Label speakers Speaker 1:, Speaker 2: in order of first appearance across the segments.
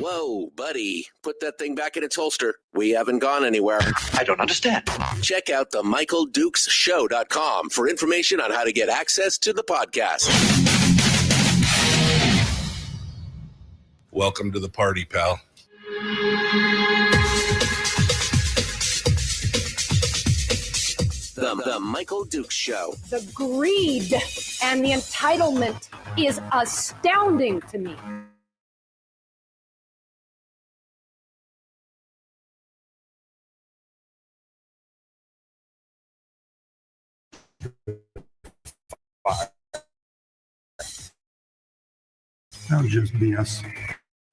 Speaker 1: Whoa, buddy. Put that thing back in its holster. We haven't gone anywhere.
Speaker 2: I don't understand.
Speaker 1: Check out the MichaelDukesShow.com for information on how to get access to the podcast.
Speaker 3: Welcome to the party, pal.
Speaker 1: The Michael Dukes Show.
Speaker 4: The greed and the entitlement is astounding to me.
Speaker 5: That was just BS.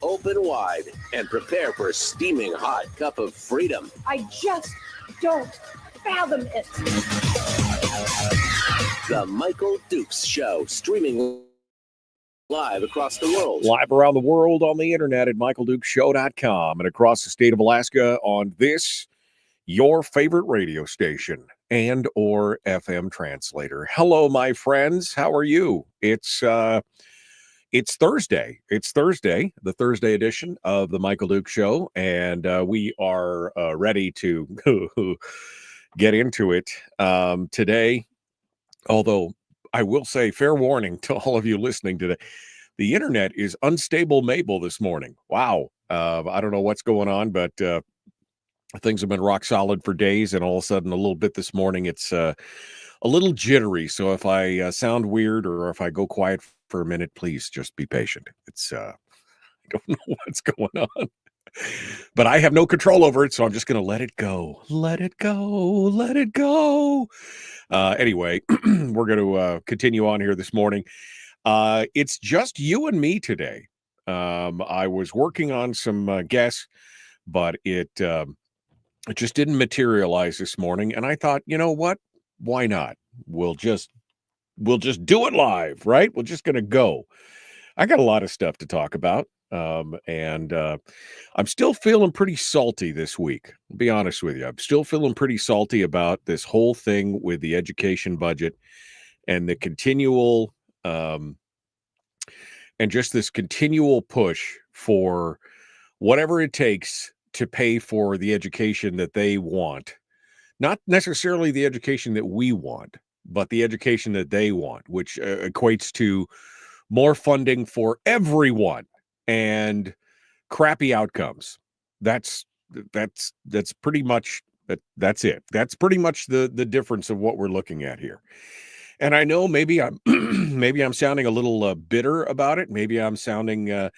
Speaker 1: Open wide and prepare for a steaming hot cup of freedom.
Speaker 4: I just don't fathom it.
Speaker 1: The Michael Dukes Show, streaming live across the world.
Speaker 6: Live around the world on the internet at MichaelDukesShow.com and across the state of Alaska on this, your favorite radio station and or FM translator. Hello, my friends. How are you? It's Thursday. It's Thursday, the Thursday edition of the Michael Dukes Show, and we are ready to get into it today. Although I will say, fair warning to all of you listening today, the internet is unstable Mabel this morning. Wow. I don't know what's going on, but things have been rock solid for days, and all of a sudden, a little bit this morning, it's a little jittery. So if I sound weird or if I go quiet for a minute, please just be patient. It's I don't know what's going on, but I have no control over it, so I'm just going to let it go. Let it go. Let it go. Anyway, we're going to continue on here this morning. It's just you and me today. I was working on some guests, but it just didn't materialize this morning. And I thought, you know what? Why not? We'll just do it live, right? We're just going to go. I got a lot of stuff to talk about. And I'm still feeling pretty salty this week. I'll be honest with you. I'm still feeling pretty salty about this whole thing with the education budget and the continual, and just this continual push for whatever it takes to pay for the education that they want. Not necessarily the education that we want, but the education that they want, which equates to more funding for everyone and crappy outcomes. That's pretty much that's it. That's pretty much the difference of what we're looking at here. And I know maybe I'm maybe I'm sounding a little bitter about it. Maybe I'm sounding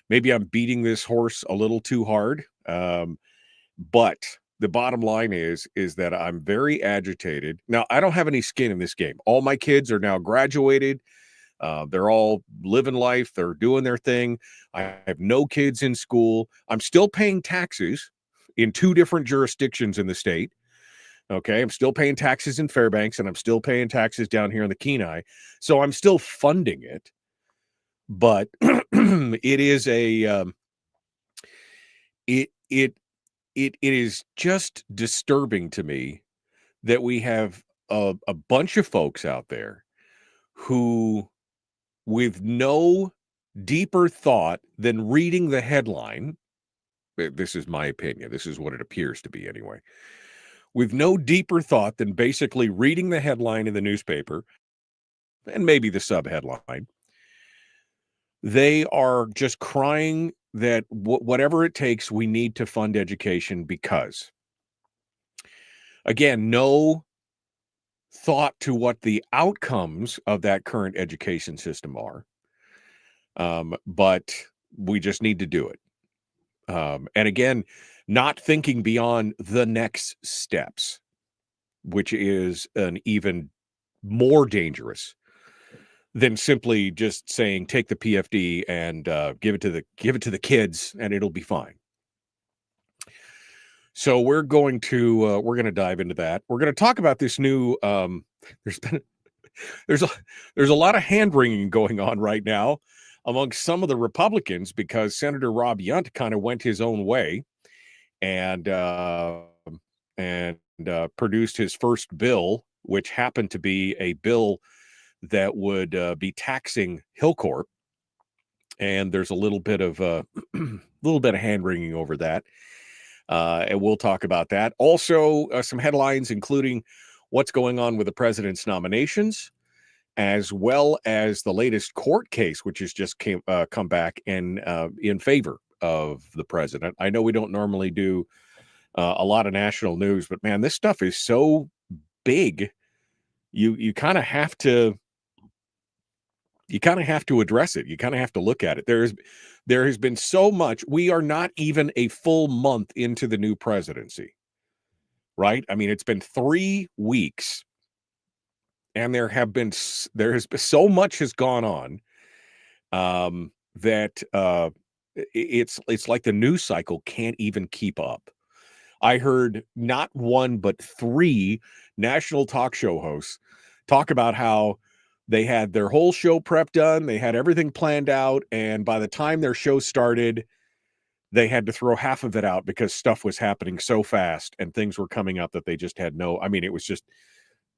Speaker 6: maybe I'm beating this horse a little too hard. But the bottom line is that I'm very agitated. Now, I don't have any skin in this game. All my kids are now graduated. They're all living life. They're doing their thing. I have no kids in school. I'm still paying taxes in 2 different jurisdictions in the state. Okay. I'm still paying taxes in Fairbanks, and I'm still paying taxes down here in the Kenai. So I'm still funding it. But it is it is just disturbing to me that we have a bunch of folks out there who, with no deeper thought than reading the headline, this is my opinion, this is what it appears to be anyway, with no deeper thought than basically reading the headline in the newspaper and maybe the subheadline, they are just crying that whatever it takes, we need to fund education because, again, no thought to what the outcomes of that current education system are. But we just need to do it. And again, not thinking beyond the next steps, which is an even more dangerous than simply just saying, take the PFD and give it to the kids and it'll be fine. So we're going to dive into that. We're going to talk about this new, there's a lot of hand wringing going on right now among some of the Republicans because Senator Rob Yunt kind of went his own way and produced his first bill, which happened to be a bill that would be taxing Hillcorp. And there's a little bit of little bit of hand wringing over that. And we'll talk about that. Also, some headlines, including what's going on with the president's nominations, as well as the latest court case, which has just come back in favor of the president. I know we don't normally do a lot of national news, but man, this stuff is so big. You kind of have to address it. You kind of have to look at it. There has been so much. We are not even a full month into the new presidency, right? I mean, it's been 3 weeks, and there has been so much has gone on that it's like the news cycle can't even keep up. I heard not one but 3 national talk show hosts talk about how they had their whole show prep done, they had everything planned out, and by the time their show started, they had to throw half of it out because stuff was happening so fast and things were coming up that they just had it was just,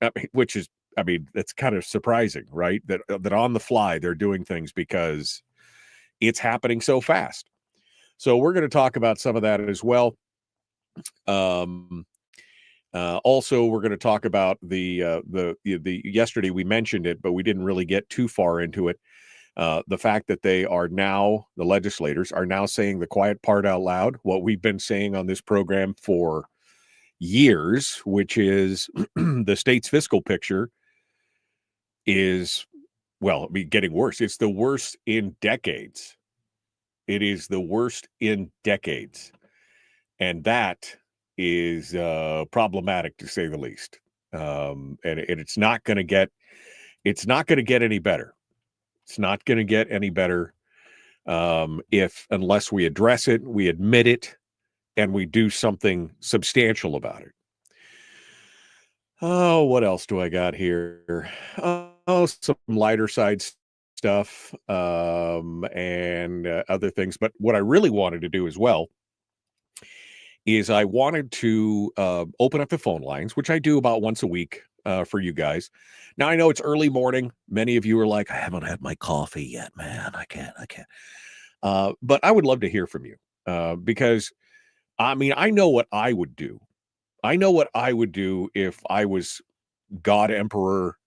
Speaker 6: that's kind of surprising, right? That on the fly they're doing things because it's happening so fast. So we're going to talk about some of that as well. Also, we're going to talk about the yesterday we mentioned it, but we didn't really get too far into it. The fact that the legislators are now saying the quiet part out loud, what we've been saying on this program for years, which is the state's fiscal picture is, getting worse. It's the worst in decades. It is the worst in decades. And that is problematic, to say the least. And it's not going to get any better. It's not going to get any better unless we address it, we admit it, and we do something substantial about it. Oh, what else do I got here? Oh, some lighter side stuff and other things. But what I really wanted to do as well is I wanted to open up the phone lines, which I do about once a week for you guys. Now, I know it's early morning. Many of you are like, I haven't had my coffee yet, man. I can't. But I would love to hear from you because, I mean, I know what I would do. I know what I would do if I was the God Emperor.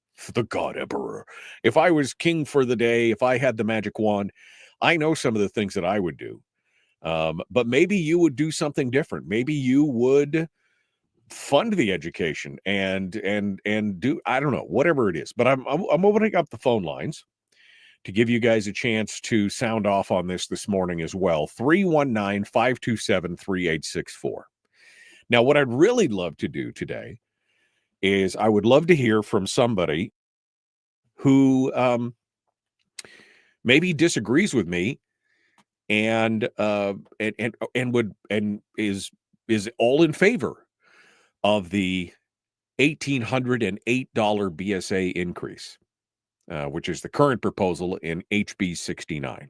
Speaker 6: If I was king for the day, if I had the magic wand, I know some of the things that I would do. But maybe you would do something different. Maybe you would fund the education and do, I don't know, whatever it is. But I'm opening up the phone lines to give you guys a chance to sound off on this morning as well. 319-527-3864. Now, what I'd really love to do today is I would love to hear from somebody who maybe disagrees with me and is all in favor of the $1,808 BSA increase, which is the current proposal in HB 69.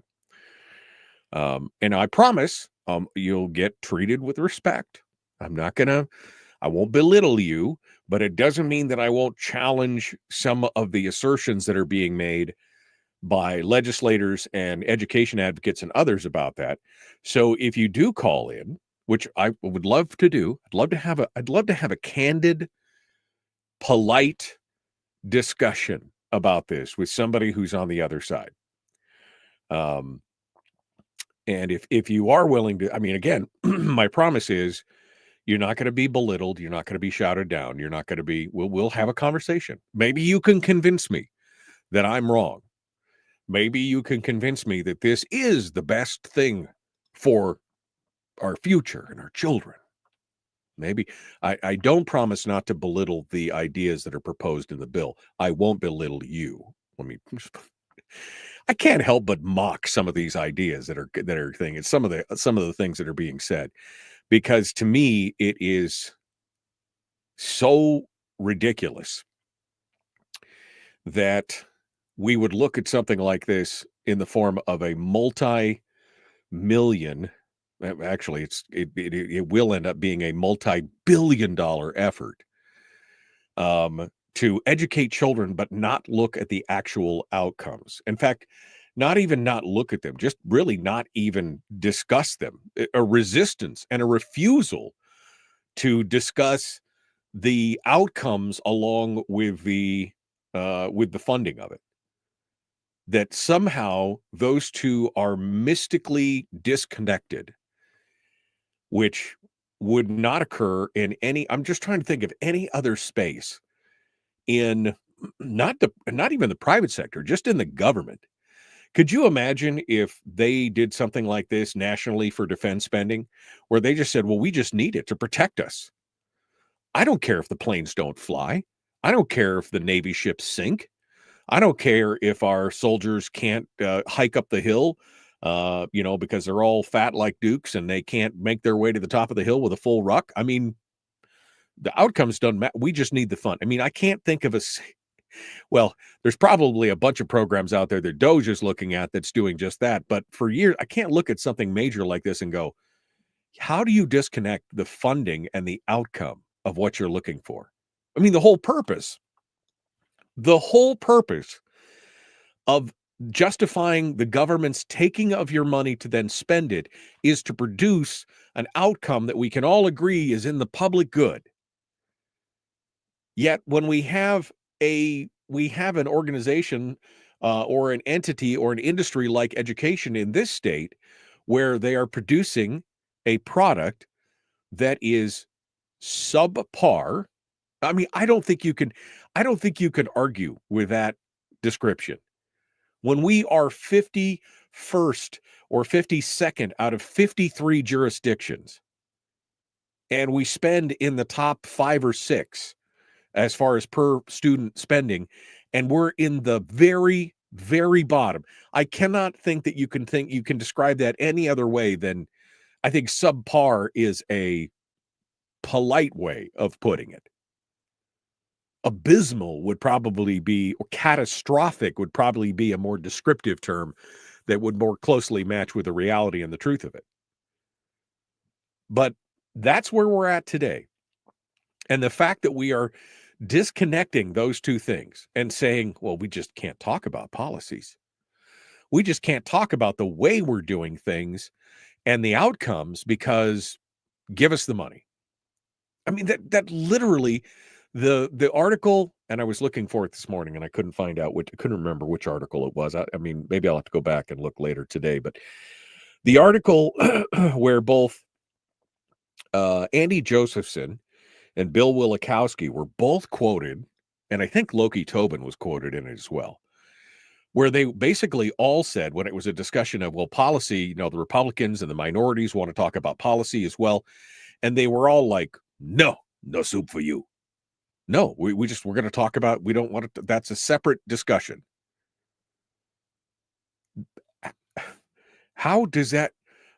Speaker 6: And I promise you'll get treated with respect. I won't belittle you, but it doesn't mean that I won't challenge some of the assertions that are being made by legislators and education advocates and others about that. So if you do call in, which I would love to do, I'd love to have a candid, polite discussion about this with somebody who's on the other side. And if you are willing to, I mean, again, my promise is you're not going to be belittled. You're not going to be shouted down. You're not going to be, we'll have a conversation. Maybe you can convince me that I'm wrong. Maybe you can convince me that this is the best thing for our future and our children. Maybe I don't promise not to belittle the ideas that are proposed in the bill. I won't belittle you. I can't help but mock some of these ideas that are things. Some of the things that are being said, because to me it is so ridiculous that we would look at something like this in the form of a multi-million. Actually, it will end up being a multi-billion-dollar effort to educate children, but not look at the actual outcomes. In fact, not even not look at them, just really not even discuss them. A resistance and a refusal to discuss the outcomes along with the funding of it. That somehow those two are mystically disconnected, which would not occur in any. I'm just trying to think of any other space in not even the private sector, just in the government. Could you imagine if they did something like this nationally for defense spending, where they just said, well, we just need it to protect us. I don't care if the planes don't fly. I don't care if the Navy ships sink. I don't care if our soldiers can't hike up the hill, because they're all fat like dukes and they can't make their way to the top of the hill with a full ruck. I mean, the outcomes don't matter. We just need the fun. I mean, I can't think of well, there's probably a bunch of programs out there that Doge is looking at that's doing just that. But for years, I can't look at something major like this and go, how do you disconnect the funding and the outcome of what you're looking for? I mean, the whole purpose of justifying the government's taking of your money to then spend it is to produce an outcome that we can all agree is in the public good. Yet when we have an organization or an entity or an industry like education in this state where they are producing a product that is subpar. I mean, I don't think you can argue with that description. When we are 51st or 52nd out of 53 jurisdictions, and we spend in the top 5 or 6 as far as per student spending, and we're in the very, very bottom. I cannot think that you can describe that any other way than I think subpar is a polite way of putting it. Abysmal would probably be, or catastrophic would probably be a more descriptive term that would more closely match with the reality and the truth of it. But that's where we're at today. And the fact that we are disconnecting those two things and saying, well, we just can't talk about policies. We just can't talk about the way we're doing things and the outcomes because give us the money. I mean, that literally the article, and I was looking for it this morning and I couldn't remember which article it was. I mean, maybe I'll have to go back and look later today, but the article where both Andy Josephson and Bill Wilikowski were both quoted, and I think Loki Tobin was quoted in it as well, where they basically all said, when it was a discussion of, well, policy, the Republicans and the minorities want to talk about policy as well, and they were all like, no soup for you. No, we're going to talk about, we don't want to, that's a separate discussion. How does that,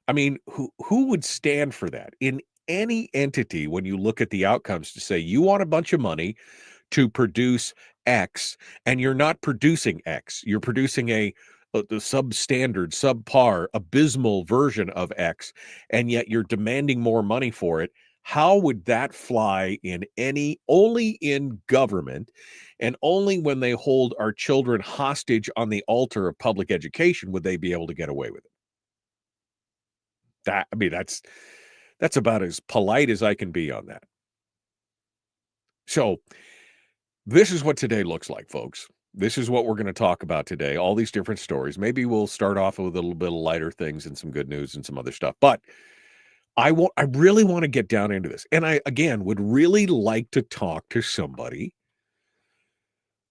Speaker 6: I mean, who would stand for that in any entity when you look at the outcomes to say you want a bunch of money to produce X and you're not producing X, you're producing the substandard, subpar, abysmal version of X, and yet you're demanding more money for it? How would that fly only in government, and only when they hold our children hostage on the altar of public education would they be able to get away with it? That's about as polite as I can be on that. So this is what today looks like, folks. This is what we're going to talk about today. All these different stories. Maybe we'll start off with a little bit of lighter things and some good news and some other stuff. But I really want to get down into this. And I, again, would really like to talk to somebody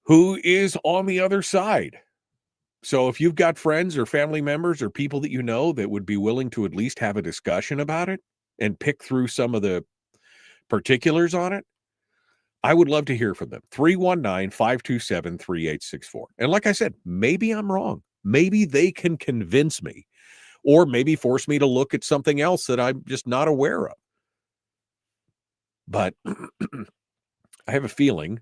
Speaker 6: who is on the other side. So if you've got friends or family members or people that you know that would be willing to at least have a discussion about it and pick through some of the particulars on it, I would love to hear from them. 319-527-3864. And like I said, maybe I'm wrong. Maybe they can convince me, or maybe force me to look at something else that I'm just not aware of. But I have a feeling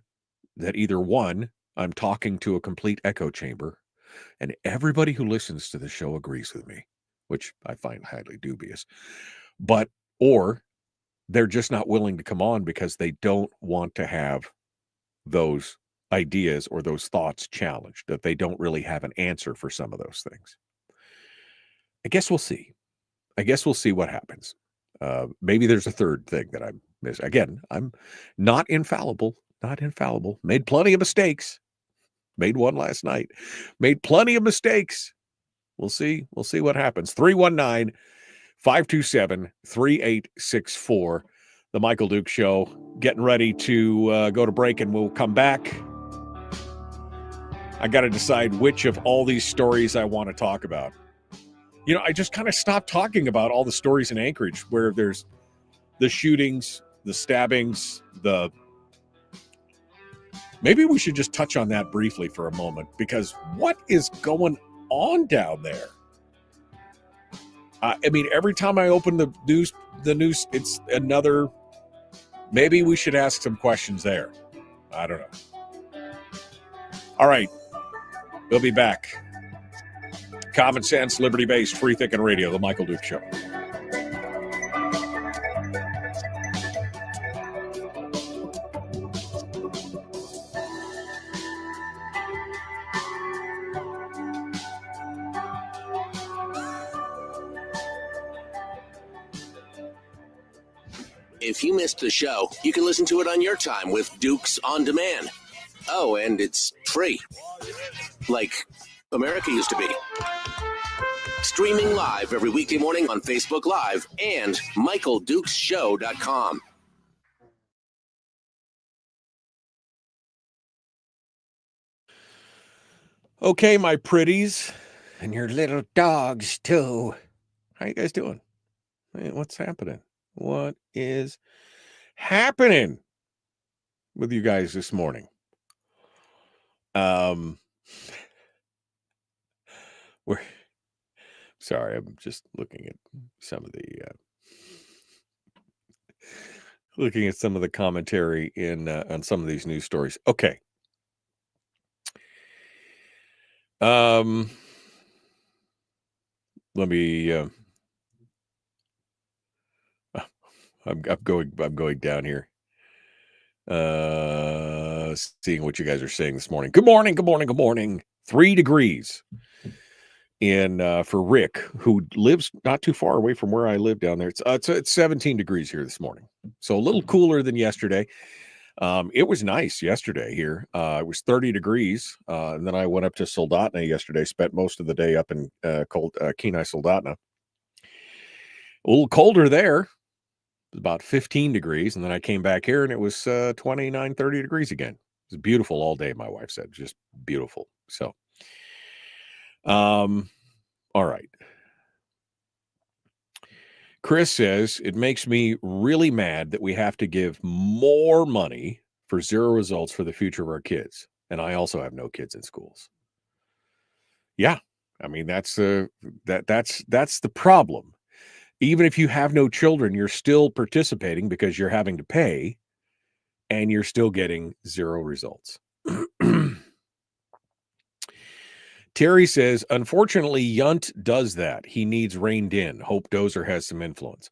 Speaker 6: that either one, I'm talking to a complete echo chamber, and everybody who listens to the show agrees with me, which I find highly dubious. Or they're just not willing to come on because they don't want to have those ideas or those thoughts challenged, that they don't really have an answer for some of those things. I guess we'll see. I guess we'll see what happens. Maybe there's a third thing that I'm missing. Again, I'm not infallible, Made plenty of mistakes. Made one last night. Made plenty of mistakes. We'll see. We'll see what happens. 319-527-3864. The Michael Duke Show. Getting ready to go to break, and we'll come back. I got to decide which of all these stories I want to talk about. I just kind of stopped talking about all the stories in Anchorage where there's the shootings, the stabbings, Maybe we should just touch on that briefly for a moment, because what is going on down there? Every time I open the news, it's another. Maybe we should ask some questions there. I don't know. All right. We'll be back. Common sense, liberty-based, free thinking radio, The Michael Duke Show.
Speaker 1: If you missed the show, you can listen to it on your time with Dukes On Demand. Oh, and it's free. Like America used to be. Streaming live every weekday morning on Facebook Live and MichaelDukesShow.com.
Speaker 6: Okay, my pretties, and your little dogs, too. How you guys doing? Hey, what's happening? What is happening with you guys this morning? We're sorry, I'm just looking at some of the commentary in on some of these news stories. Okay. Let me I'm going down here. Seeing what you guys are saying this morning. Good morning. 3 degrees in for Rick, who lives not too far away from where I live down there. It's 17 degrees here this morning. So a little cooler than yesterday. It was nice yesterday here. It was 30 degrees. And then I went up to Soldotna yesterday, spent most of the day up in Kenai, Soldotna. A little colder there. About 15 degrees, and then I came back here and it was 29, 30 degrees again. It was beautiful all day, my wife said. Just beautiful. So all right. Chris says, it makes me really mad that we have to give more money for zero results for the future of our kids. And I also have no kids in schools. Yeah. That's the problem. Even if you have no children, you're still participating because you're having to pay and you're still getting zero results. Terry says, unfortunately, Yunt does that. He needs reined in. Hope Dozer has some influence.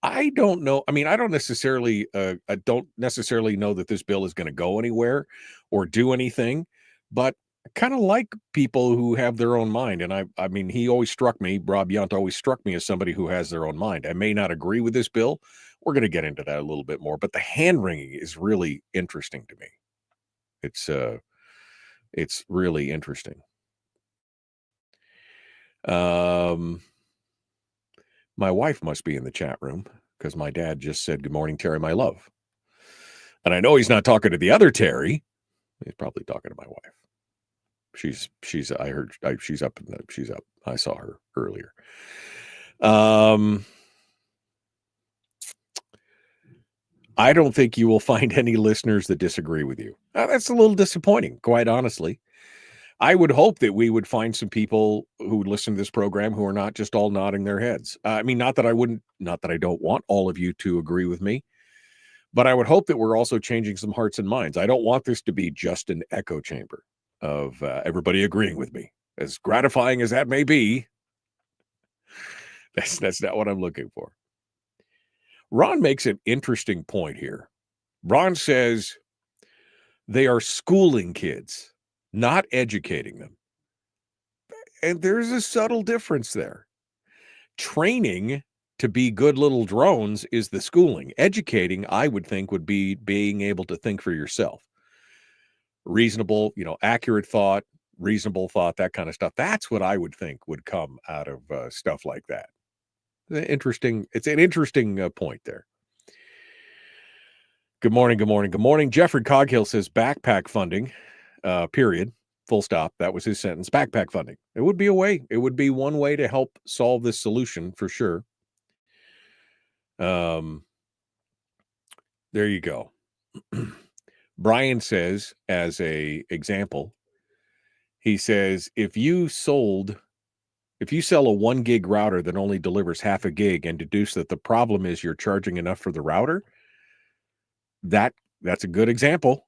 Speaker 6: I don't know. I don't necessarily know that this bill is going to go anywhere or do anything, but I kind of like people who have their own mind. And he always struck me, Rob Yunt always struck me as somebody who has their own mind. I may not agree with this bill. We're going to get into that a little bit more, but the hand wringing is really interesting to me. It's really interesting. My wife must be in the chat room because my dad just said, good morning, Terry, my love. And I know he's not talking to the other Terry. He's probably talking to my wife. She's she's up. I saw her earlier. I don't think you will find any listeners that disagree with you. That's a little disappointing, quite honestly. I would hope that we would find some people who would listen to this program who are not just all nodding their heads. Not that I don't want all of you to agree with me, but I would hope that we're also changing some hearts and minds. I don't want this to be just an echo chamber of everybody agreeing with me. As gratifying as that may be, that's not what I'm looking for. Ron makes an interesting point here. Ron says, They are schooling kids, not educating them. And there's a subtle difference there. Training to be good little drones is the schooling. Educating, I would think, would be being able to think for yourself. Reasonable, accurate thought, reasonable thought, that kind of stuff. That's what I would think would come out of stuff like that. It's an interesting point there. Good morning, good morning, good morning. Jeffrey Coghill says backpack funding, period, full stop. That was his sentence, backpack funding. It would be a way. It would be one way to help solve this solution for sure. There you go. Brian says, as a example, he says, if you sell a 1 gig router that only delivers half a gig and deduce that the problem is you're charging enough for the router, that's a good example.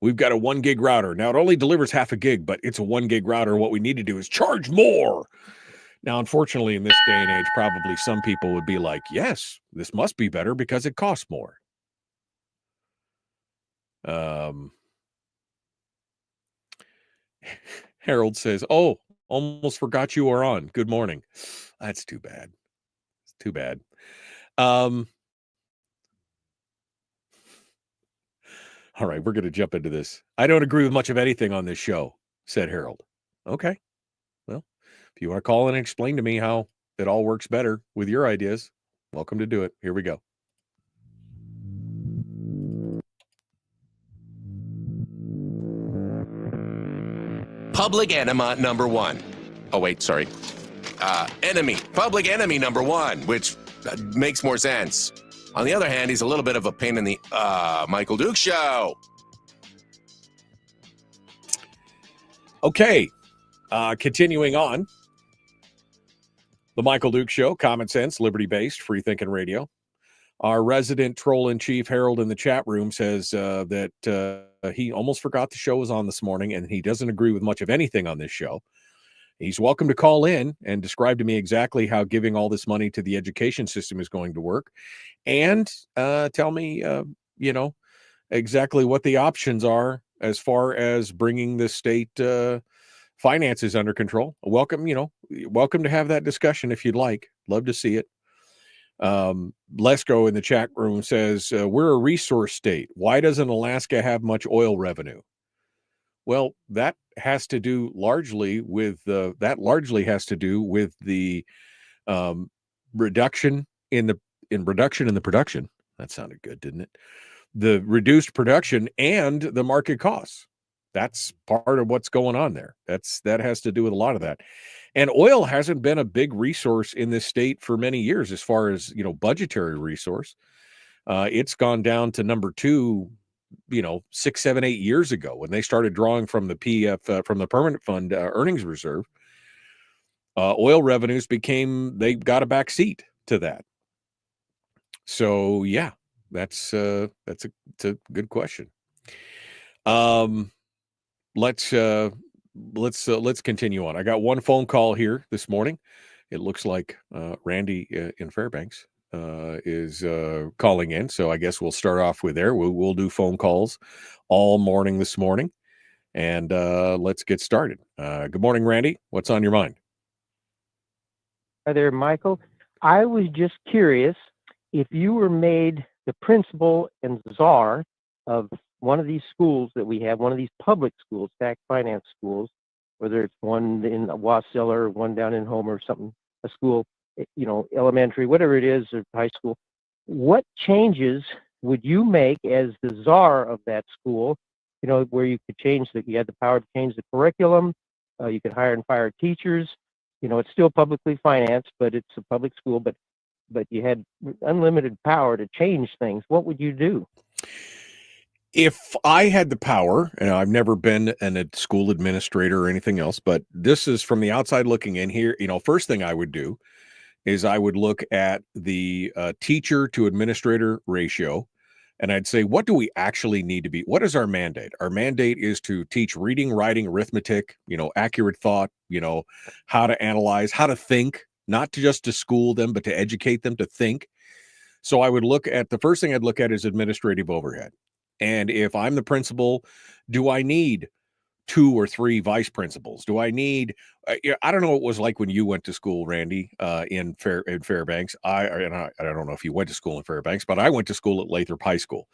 Speaker 6: We've got a 1 gig router. Now it only delivers half a gig, but it's a 1 gig router. What we need to do is charge more. Now, unfortunately, in this day and age, probably some people would be like, yes, this must be better because it costs more. Harold says, oh, almost forgot you were on. Good morning. That's too bad. It's too bad. All right, we're going to jump into this. I don't agree with much of anything on this show, said Harold. Okay. Well, if you want to call in and explain to me how it all works better with your ideas, welcome to do it. Here we go.
Speaker 1: Public enema number one. Oh, wait, sorry. Public enemy number one, which makes more sense. On the other hand, he's a little bit of a pain in the Michael Duke Show.
Speaker 6: Okay. Continuing on. The Michael Duke Show, common sense, liberty-based, free-thinking radio. Our resident troll-in-chief, Harold, in the chat room says that he almost forgot the show was on this morning, and he doesn't agree with much of anything on this show. He's welcome to call in and describe to me exactly how giving all this money to the education system is going to work, and tell me, exactly what the options are as far as bringing the state finances under control. Welcome to have that discussion if you'd like. Love to see it. Lesko in the chat room says, we're a resource state. Why doesn't Alaska have much oil revenue? Well, that has to do largely with the reduction in the production. That sounded good, didn't it? The reduced production and the market costs. That's part of what's going on there. That has to do with a lot of that. And oil hasn't been a big resource in this state for many years as far as, budgetary resource. It's gone down to number 2, 6, 7, 8 years ago when they started drawing from the from the permanent fund earnings reserve. Oil revenues they got a back seat to that. So yeah, it's a good question. Let's continue on. I got one phone call here this morning. It looks like Randy in Fairbanks is calling in. So I guess we'll start off with there. We'll do phone calls all morning this morning, and let's get started. Good morning, Randy. What's on your mind?
Speaker 2: Hi there, Michael. I was just curious if you were made the principal and czar of one of these schools that we have, one of these public schools, tax finance schools, whether it's one in Wasilla or one down in Homer or something, a school, elementary, whatever it is, or high school. What changes would you make as the czar of that school, where you could you had the power to change the curriculum, you could hire and fire teachers, it's still publicly financed, but it's a public school, but you had unlimited power to change things. What would you do?
Speaker 6: If I had the power, and I've never been a school administrator or anything else, but this is from the outside looking in here, first thing I would do is I would look at the teacher to administrator ratio, and I'd say, what do we actually need to be? What is our mandate? Our mandate is to teach reading, writing, arithmetic, accurate thought, how to analyze, how to think, not just to school them, but to educate them to think. So I would look at the first thing I'd look at is administrative overhead. And if I'm the principal, do I need 2 or 3 vice principals? Do I need I don't know what it was like when you went to school, Randy, in Fairbanks. I don't know if you went to school in Fairbanks, but I went to school at Lathrop High School.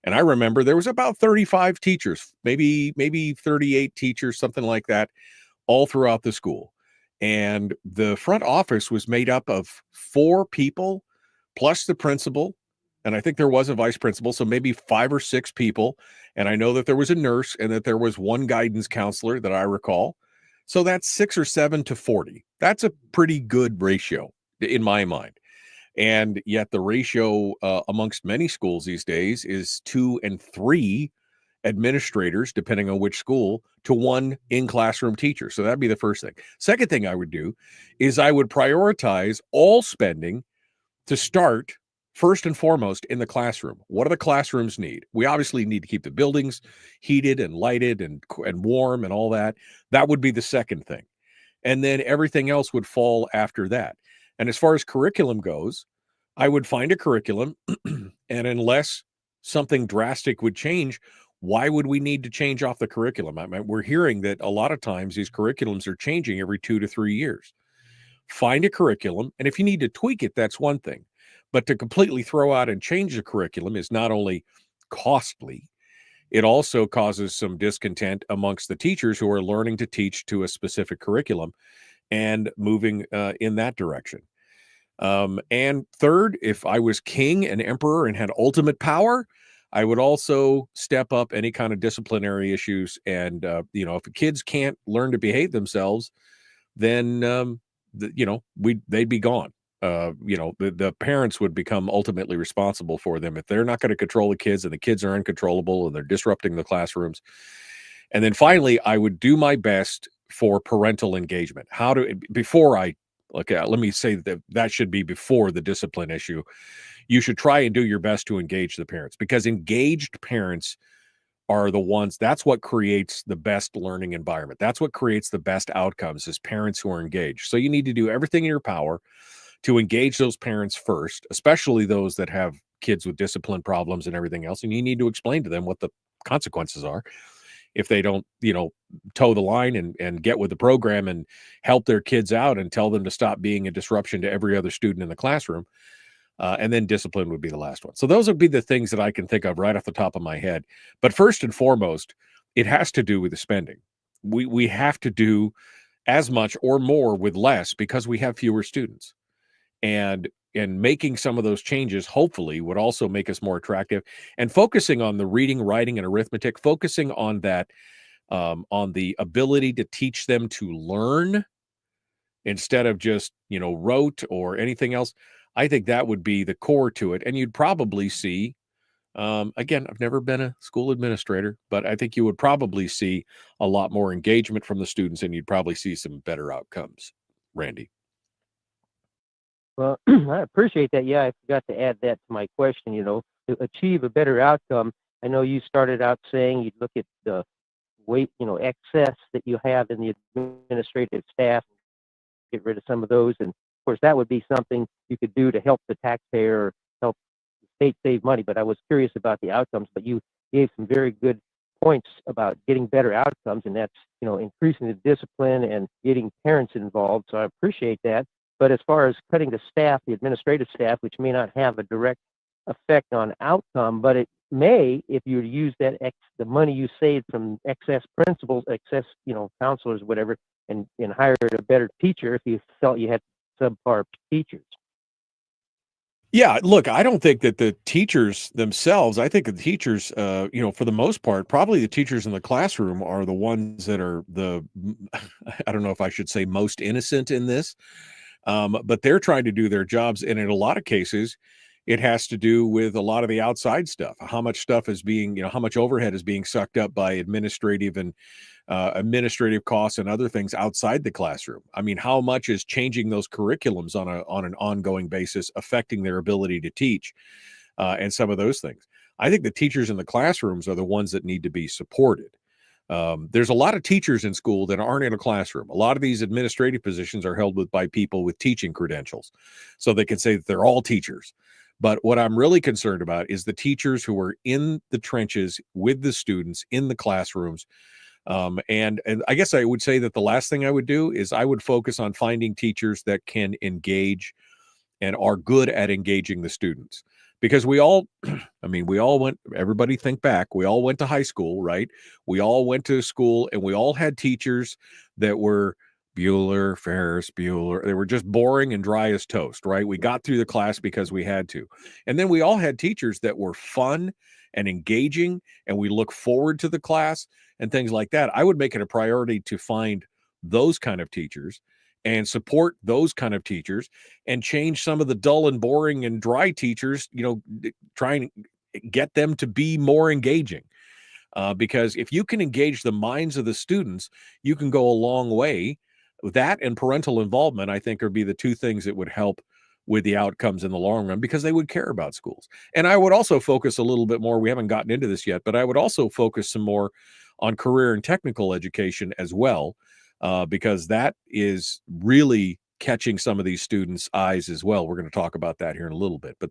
Speaker 6: And I remember there was about 35 teachers, maybe 38 teachers, something like that, all throughout the school. And the front office was made up of 4 people plus the principal. And I think there was a vice principal, so maybe 5 or 6 people. And I know that there was a nurse and that there was one guidance counselor that I recall. So that's 6 or 7 to 40. That's a pretty good ratio in my mind. And yet the ratio amongst many schools these days is 2 and 3 administrators, depending on which school, to 1 in-classroom teacher. So that'd be the first thing. Second thing I would do is I would prioritize all spending to start first and foremost in the classroom. What do the classrooms need? We obviously need to keep the buildings heated and lighted and warm and all that. That would be the second thing. And then everything else would fall after that. And as far as curriculum goes, I would find a curriculum, and unless something drastic would change, why would we need to change off the curriculum? I mean, we're hearing that a lot of times these curriculums are changing every 2 to 3 years. Find a curriculum, and if you need to tweak it, that's one thing. But to completely throw out and change the curriculum is not only costly, it also causes some discontent amongst the teachers who are learning to teach to a specific curriculum and moving in that direction. And third, if I was king and emperor and had ultimate power, I would also step up any kind of disciplinary issues. And, if the kids can't learn to behave themselves, then, they'd be gone. The parents would become ultimately responsible for them if they're not going to control the kids and the kids are uncontrollable and they're disrupting the classrooms. And then finally, I would do my best for parental engagement. Let me say that should be before the discipline issue. You should try and do your best to engage the parents, because engaged parents are the ones, that's what creates the best learning environment. That's what creates the best outcomes, is parents who are engaged. So you need to do everything in your power to engage those parents first, especially those that have kids with discipline problems and everything else. And you need to explain to them what the consequences are if they don't, toe the line and get with the program and help their kids out and tell them to stop being a disruption to every other student in the classroom. And then discipline would be the last one. So those would be the things that I can think of right off the top of my head. But first and foremost, it has to do with the spending. We have to do as much or more with less because we have fewer students. And making some of those changes, hopefully, would also make us more attractive. And focusing on the reading, writing, and arithmetic, focusing on that, on the ability to teach them to learn instead of just, rote or anything else. I think that would be the core to it. And you'd probably see, again, I've never been a school administrator, but I think you would probably see a lot more engagement from the students, and you'd probably see some better outcomes. Randy.
Speaker 2: Well, I appreciate that. Yeah, I forgot to add that to my question, to achieve a better outcome. I know you started out saying you'd look at the weight, excess that you have in the administrative staff, get rid of some of those. And of course, that would be something you could do to help the taxpayer, or help the state save money. But I was curious about the outcomes, but you gave some very good points about getting better outcomes, and that's, increasing the discipline and getting parents involved. So I appreciate that. But as far as cutting the staff, the administrative staff, which may not have a direct effect on outcome, but it may, if you use the money you saved from excess principals, excess, counselors, whatever, and hired a better teacher if you felt you had subpar teachers.
Speaker 6: Yeah, look, I don't think that the teachers themselves, I think the teachers, for the most part, probably the teachers in the classroom are the ones that are I don't know if I should say most innocent in this, but they're trying to do their jobs. And in a lot of cases, it has to do with a lot of the outside stuff, how much stuff is being, how much overhead is being sucked up by administrative costs and other things outside the classroom. I mean, how much is changing those curriculums on an ongoing basis affecting their ability to teach, and some of those things. I think the teachers in the classrooms are the ones that need to be supported. There's a lot of teachers in school that aren't in a classroom. A lot of these administrative positions are held by people with teaching credentials, so they can say that they're all teachers. But what I'm really concerned about is the teachers who are in the trenches with the students in the classrooms. And I guess I would say that the last thing I would do is I would focus on finding teachers that can engage and are good at engaging the students. Because we all, I mean, we all went, everybody think back, we all went to high school, right? We all went to school and we all had teachers that were Bueller, Ferris, Bueller. They were just boring and dry as toast, right? We got through the class because we had to. And then we all had teachers that were fun and engaging, and we look forward to the class and things like that. I would make it a priority to find those kind of teachers and support those kind of teachers and change some of the dull and boring and dry teachers, trying to get them to be more engaging. Because if you can engage the minds of the students, you can go a long way. That and parental involvement, I think, would be the two things that would help with the outcomes in the long run, because they would care about schools. And I would also focus a little bit more, we haven't gotten into this yet, but I would also focus some more on career and technical education as well, because that is really catching some of these students' eyes as well. We're going to talk about that here in a little bit. But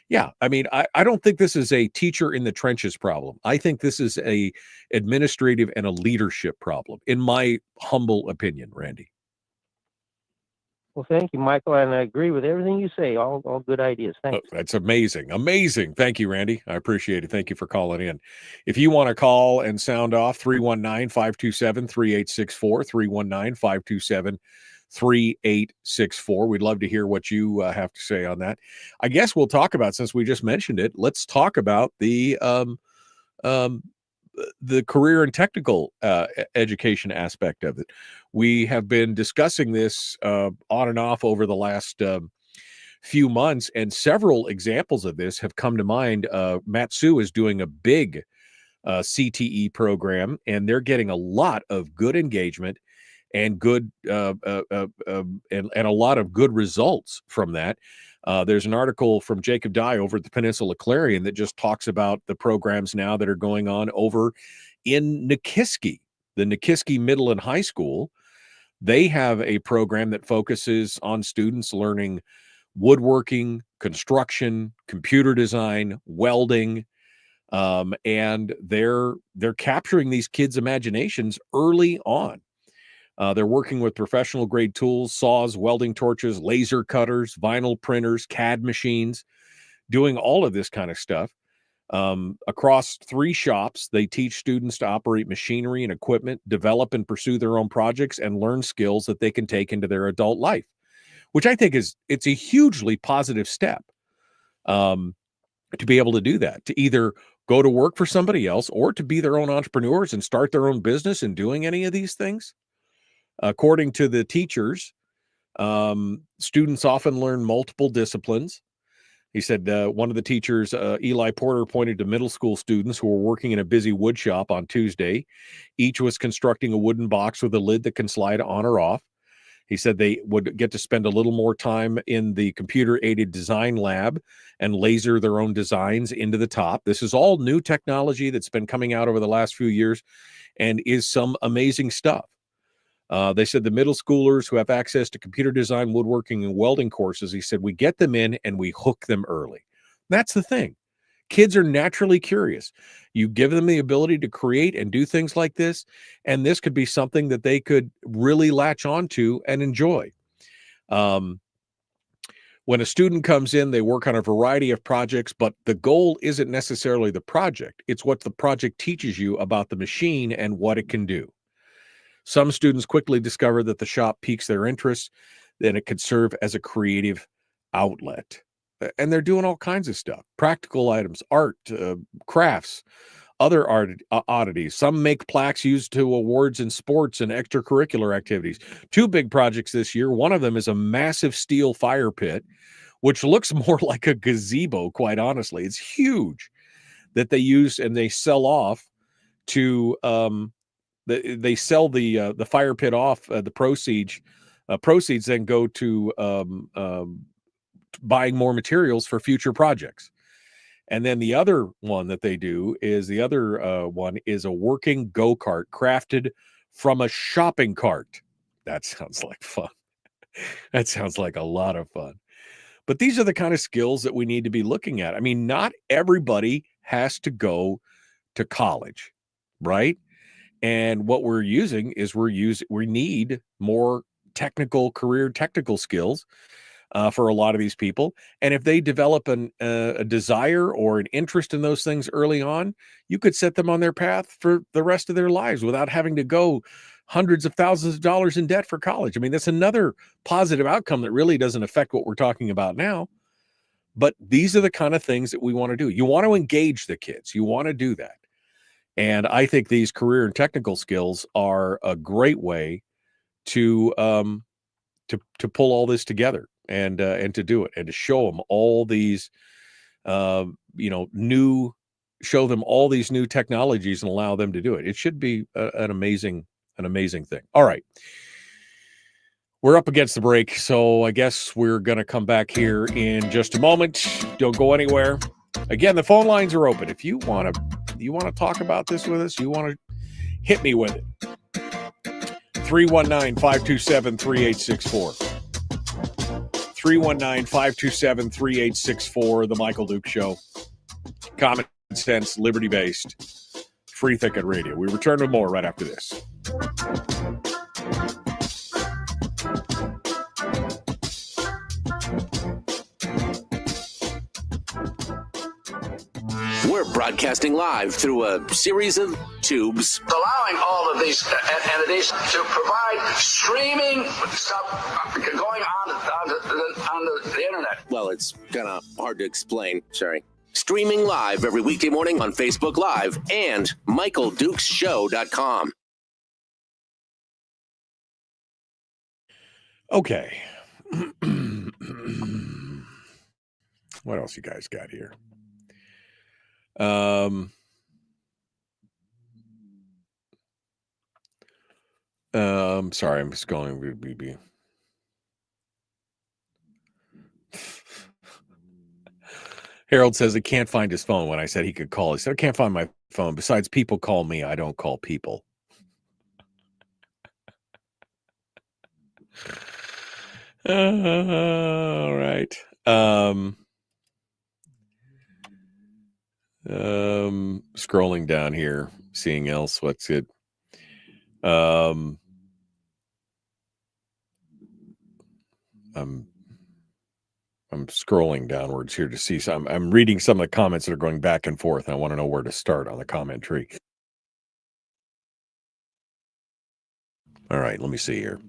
Speaker 6: yeah, I mean, I don't think this is a teacher in the trenches problem. I think this is a administrative and a leadership problem, in my humble opinion, Randy.
Speaker 2: Well, thank you, Michael, and I agree with everything you say. All good ideas. Thanks.
Speaker 6: That's amazing. Amazing. Thank you, Randy. I appreciate it. Thank you for calling in. If you want to call and sound off, 319-527-3864, 319-527-3864. We'd love to hear what you have to say on that. I guess we'll talk about, since we just mentioned it, let's talk about the career and technical education aspect of it. We have been discussing this on and off over the last few months, and several examples of this have come to mind. Matsu is doing a big CTE program, and they're getting a lot of good engagement and good and a lot of good results from that. There's an article from Jacob Dye over at the Peninsula Clarion that just talks about the programs now that are going on over in Nikiski, the Nikiski Middle and High School. They have a program that focuses on students learning woodworking, construction, computer design, welding, and they're capturing these kids' imaginations early on. They're working with professional grade tools, saws, welding torches, laser cutters, vinyl printers, CAD machines, doing all of this kind of stuff. Across 3 shops, they teach students to operate machinery and equipment, develop and pursue their own projects, and learn skills that they can take into their adult life, which I think it's a hugely positive step, to be able to do that, to either go to work for somebody else or to be their own entrepreneurs and start their own business and doing any of these things. According to the teachers, students often learn multiple disciplines. He said one of the teachers, Eli Porter, pointed to middle school students who were working in a busy wood shop on Tuesday. Each was constructing a wooden box with a lid that can slide on or off. He said they would get to spend a little more time in the computer-aided design lab and laser their own designs into the top. This is all new technology that's been coming out over the last few years and is some amazing stuff. They said the middle schoolers who have access to computer design, woodworking, and welding courses, he said, we get them in and we hook them early. That's the thing. Kids are naturally curious. You give them the ability to create and do things like this, and this could be something that they could really latch onto and enjoy. When a student comes in, they work on a variety of projects, but the goal isn't necessarily the project. It's what the project teaches you about the machine and what it can do. Some students quickly discover that the shop piques their interest, then it could serve as a creative outlet. And they're doing all kinds of stuff, practical items, art, crafts, other oddities. Some make plaques used to awards in sports and extracurricular activities. 2 big projects this year. One of them is a massive steel fire pit, which looks more like a gazebo, quite honestly. It's huge, that they use and they sell off to they sell the fire pit off. The proceeds then go to buying more materials for future projects. And then the other one that they do is one is a working go-kart crafted from a shopping cart. That sounds like fun. That sounds like a lot of fun. But these are the kind of skills that we need to be looking at. I mean, not everybody has to go to college, right? And what we're using is we need more technical skills for a lot of these people. And if they develop a desire or an interest in those things early on, you could set them on their path for the rest of their lives without having to go hundreds of thousands of dollars in debt for college. I mean, that's another positive outcome that really doesn't affect what we're talking about now. But these are the kind of things that we want to do. You want to engage the kids. You want to do that. And I think these career and technical skills are a great way to pull all this together and to do it and to show them all these show them all these new technologies and allow them to do it. It should be an amazing thing. All right. We're up against the break, so I guess we're going to come back here in just a moment. Don't go anywhere. Again, the phone lines are open. If you want to talk about this with us, you want to hit me with it. 319-527-3864. 319-527-3864, The Michael Duke Show. Common sense, liberty-based, free thicket radio. We return with more right after this.
Speaker 1: We're broadcasting live through a series of tubes,
Speaker 3: allowing all of these entities to provide streaming stuff going on the internet.
Speaker 1: Well, it's kind of hard to explain. Sorry. Streaming live every weekday morning on Facebook Live and MichaelDukesShow.com.
Speaker 6: Okay. What else you guys got here? Sorry, I'm just going. Harold says he can't find his phone. When I said he could call, he said, I can't find my phone. Besides, people call me. I don't call people. All right. Scrolling down here, seeing else. What's it? I'm scrolling downwards here to see some. I'm reading some of the comments that are going back and forth. And I want to know where to start on the comment tree. All right, let me see here.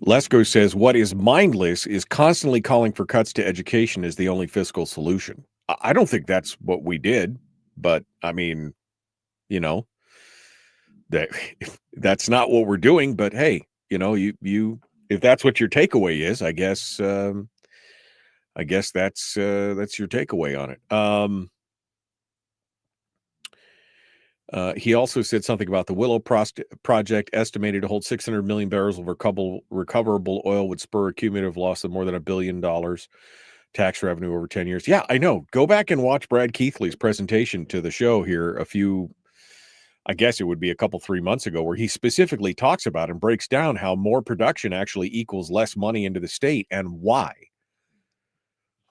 Speaker 6: Lesko says, what is mindless is constantly calling for cuts to education as the only fiscal solution. I don't think that's what we did, but I mean, that's not what we're doing. But hey, you if that's what your takeaway is, I guess that's your takeaway on it. He also said something about the Willow project, estimated to hold 600 million barrels of recoverable oil, would spur a cumulative loss of more than $1 billion tax revenue over 10 years. Yeah, I know. Go back and watch Brad Keithley's presentation to the show here I guess it would be a couple, 3 months ago, where he specifically talks about and breaks down how more production actually equals less money into the state and why.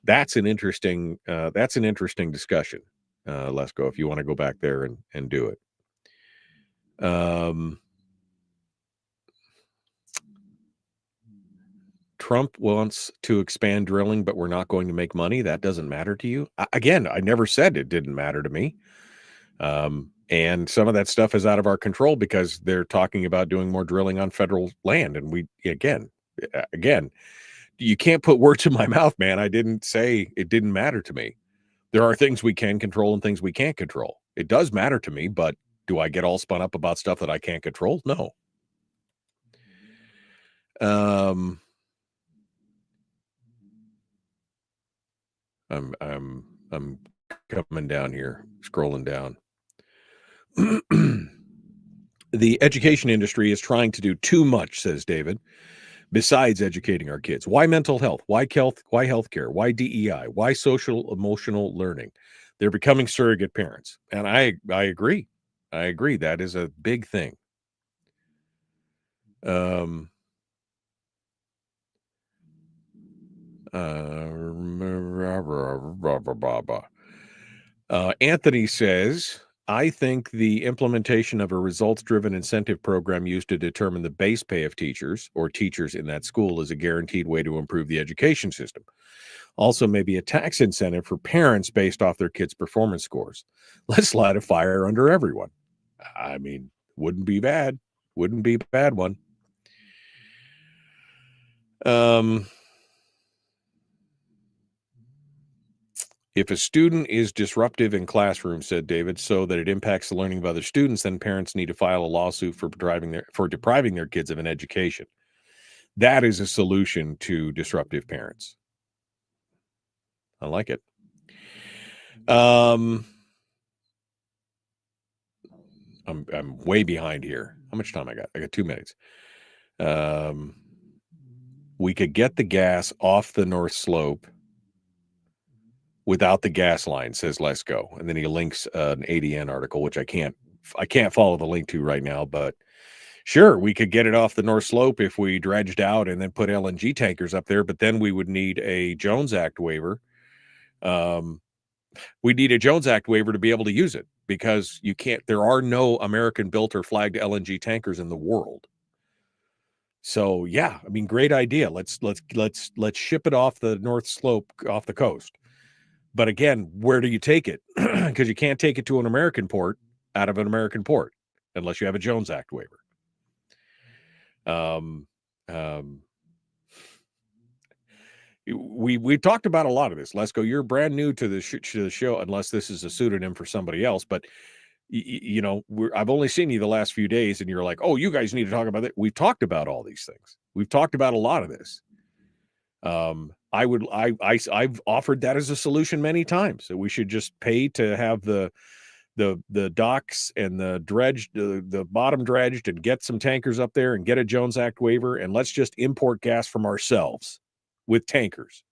Speaker 6: That's an interesting discussion. Let's go if you want to go back there and do it. Trump wants to expand drilling, but we're not going to make money. That doesn't matter to you. Again, I never said it didn't matter to me. And some of that stuff is out of our control because they're talking about doing more drilling on federal land. And we, again, you can't put words in my mouth, man. I didn't say it didn't matter to me. There are things we can control and things we can't control. It does matter to me, but do I get all spun up about stuff that I can't control? No. I'm coming down here, scrolling down. The education industry is trying to do too much, says David, besides educating our kids. Why mental health? Why healthcare? Why DEI? Why social emotional learning? They're becoming surrogate parents. And I agree. I agree. That is a big thing. Anthony says, I think the implementation of a results-driven incentive program used to determine the base pay of teachers or teachers in that school is a guaranteed way to improve the education system. Also, maybe a tax incentive for parents based off their kids' performance scores. Let's light a fire under everyone. I mean, wouldn't be bad. Wouldn't be a bad one. If a student is disruptive in classroom, said David, so that it impacts the learning of other students, then parents need to file a lawsuit for depriving their kids of an education. That is a solution to disruptive parents. I like it. I'm way behind here. How much time I got? I got 2 minutes. We could get the gas off the North Slope without the gas line, says Let's Go. And then he links an ADN article, which I can't follow the link to right now, but sure, we could get it off the North Slope if we dredged out and then put LNG tankers up there, but then we would need a Jones Act waiver. We need a Jones Act waiver to be able to use it because there are no American built or flagged LNG tankers in the world. So yeah, I mean, great idea. Let's ship it off the North Slope off the coast. But again, where do you take it? Because you can't take it to an American port out of an American port unless you have a Jones Act waiver. We talked about a lot of this. Let's Go. You're brand new to the show, unless this is a pseudonym for somebody else. But I've only seen you the last few days, and you're like, "Oh, you guys need to talk about it." We've talked about all these things. We've talked about a lot of this. I've offered that as a solution many times. So we should just pay to have the docks and the bottom dredged and get some tankers up there and get a Jones Act waiver, and let's just import gas from ourselves with tankers.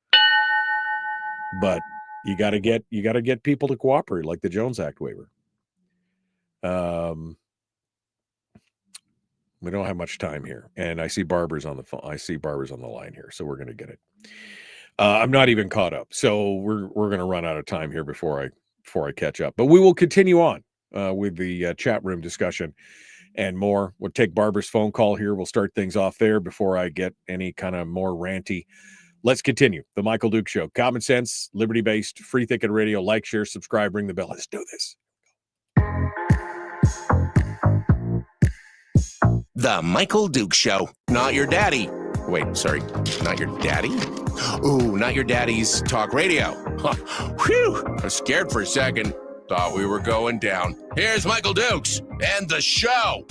Speaker 6: But you got to get people to cooperate, like the Jones Act waiver. We don't have much time here, and I see Barbara's on the phone. I see Barbara's on the line here, so we're going to get it. I'm not even caught up, so we're going to run out of time here before I catch up. But we will continue on with the chat room discussion and more. We'll take Barbara's phone call here. We'll start things off there before I get any kind of more ranty. Let's continue. The Michael Duke Show. Common sense, liberty-based, free thinking radio. Like, share, subscribe, ring the bell. Let's do this.
Speaker 1: The Michael Duke Show. Not your daddy. Wait, sorry. Not your daddy? Ooh, not your daddy's talk radio. Huh. Whew. I was scared for a second. Thought we were going down. Here's Michael Dukes and the show.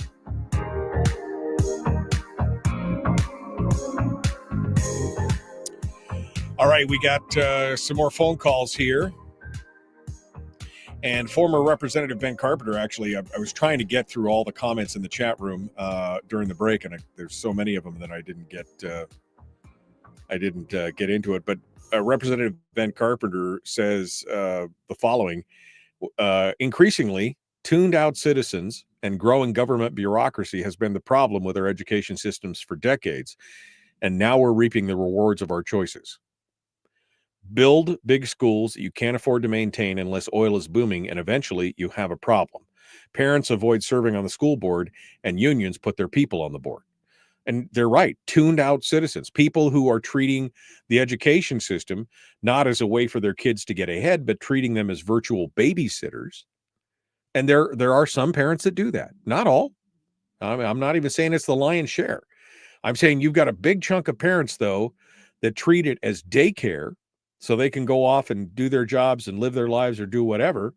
Speaker 6: All right, we got some more phone calls here. And former Representative Ben Carpenter, actually, I was trying to get through all the comments in the chat room during the break, and there's so many of them that I didn't get into it. But Representative Ben Carpenter says the following: increasingly, tuned out citizens and growing government bureaucracy has been the problem with our education systems for decades, and now we're reaping the rewards of our choices. Build big schools that you can't afford to maintain unless oil is booming, and eventually you have a problem. Parents avoid serving on the school board, and unions put their people on the board. And they're right, tuned out citizens, people who are treating the education system not as a way for their kids to get ahead, but treating them as virtual babysitters. And there are some parents that do that. Not all. I'm not even saying it's the lion's share. I'm saying you've got a big chunk of parents, though, that treat it as daycare, so they can go off and do their jobs and live their lives or do whatever,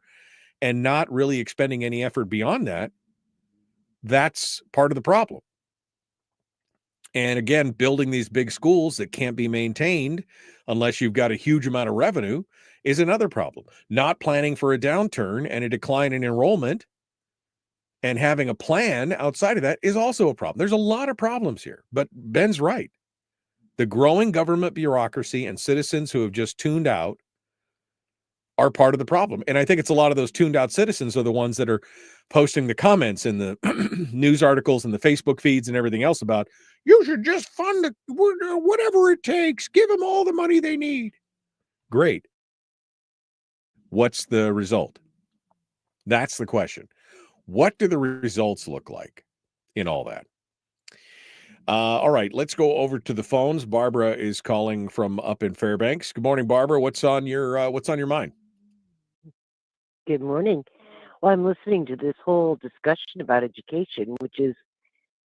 Speaker 6: and not really expending any effort beyond that. That's part of the problem. And again, building these big schools that can't be maintained unless you've got a huge amount of revenue is another problem. Not planning for a downturn and a decline in enrollment and having a plan outside of that is also a problem. There's a lot of problems here, but Ben's right. The growing government bureaucracy and citizens who have just tuned out are part of the problem. And I think it's a lot of those tuned out citizens are the ones that are posting the comments in the news articles and the Facebook feeds and everything else about, you should just fund whatever it takes. Give them all the money they need. Great. What's the result? That's the question. What do the results look like in all that? All right, let's go over to the phones. Barbara is calling from up in Fairbanks. Good morning, Barbara. What's on your mind?
Speaker 7: Good morning. Well, I'm listening to this whole discussion about education, which is,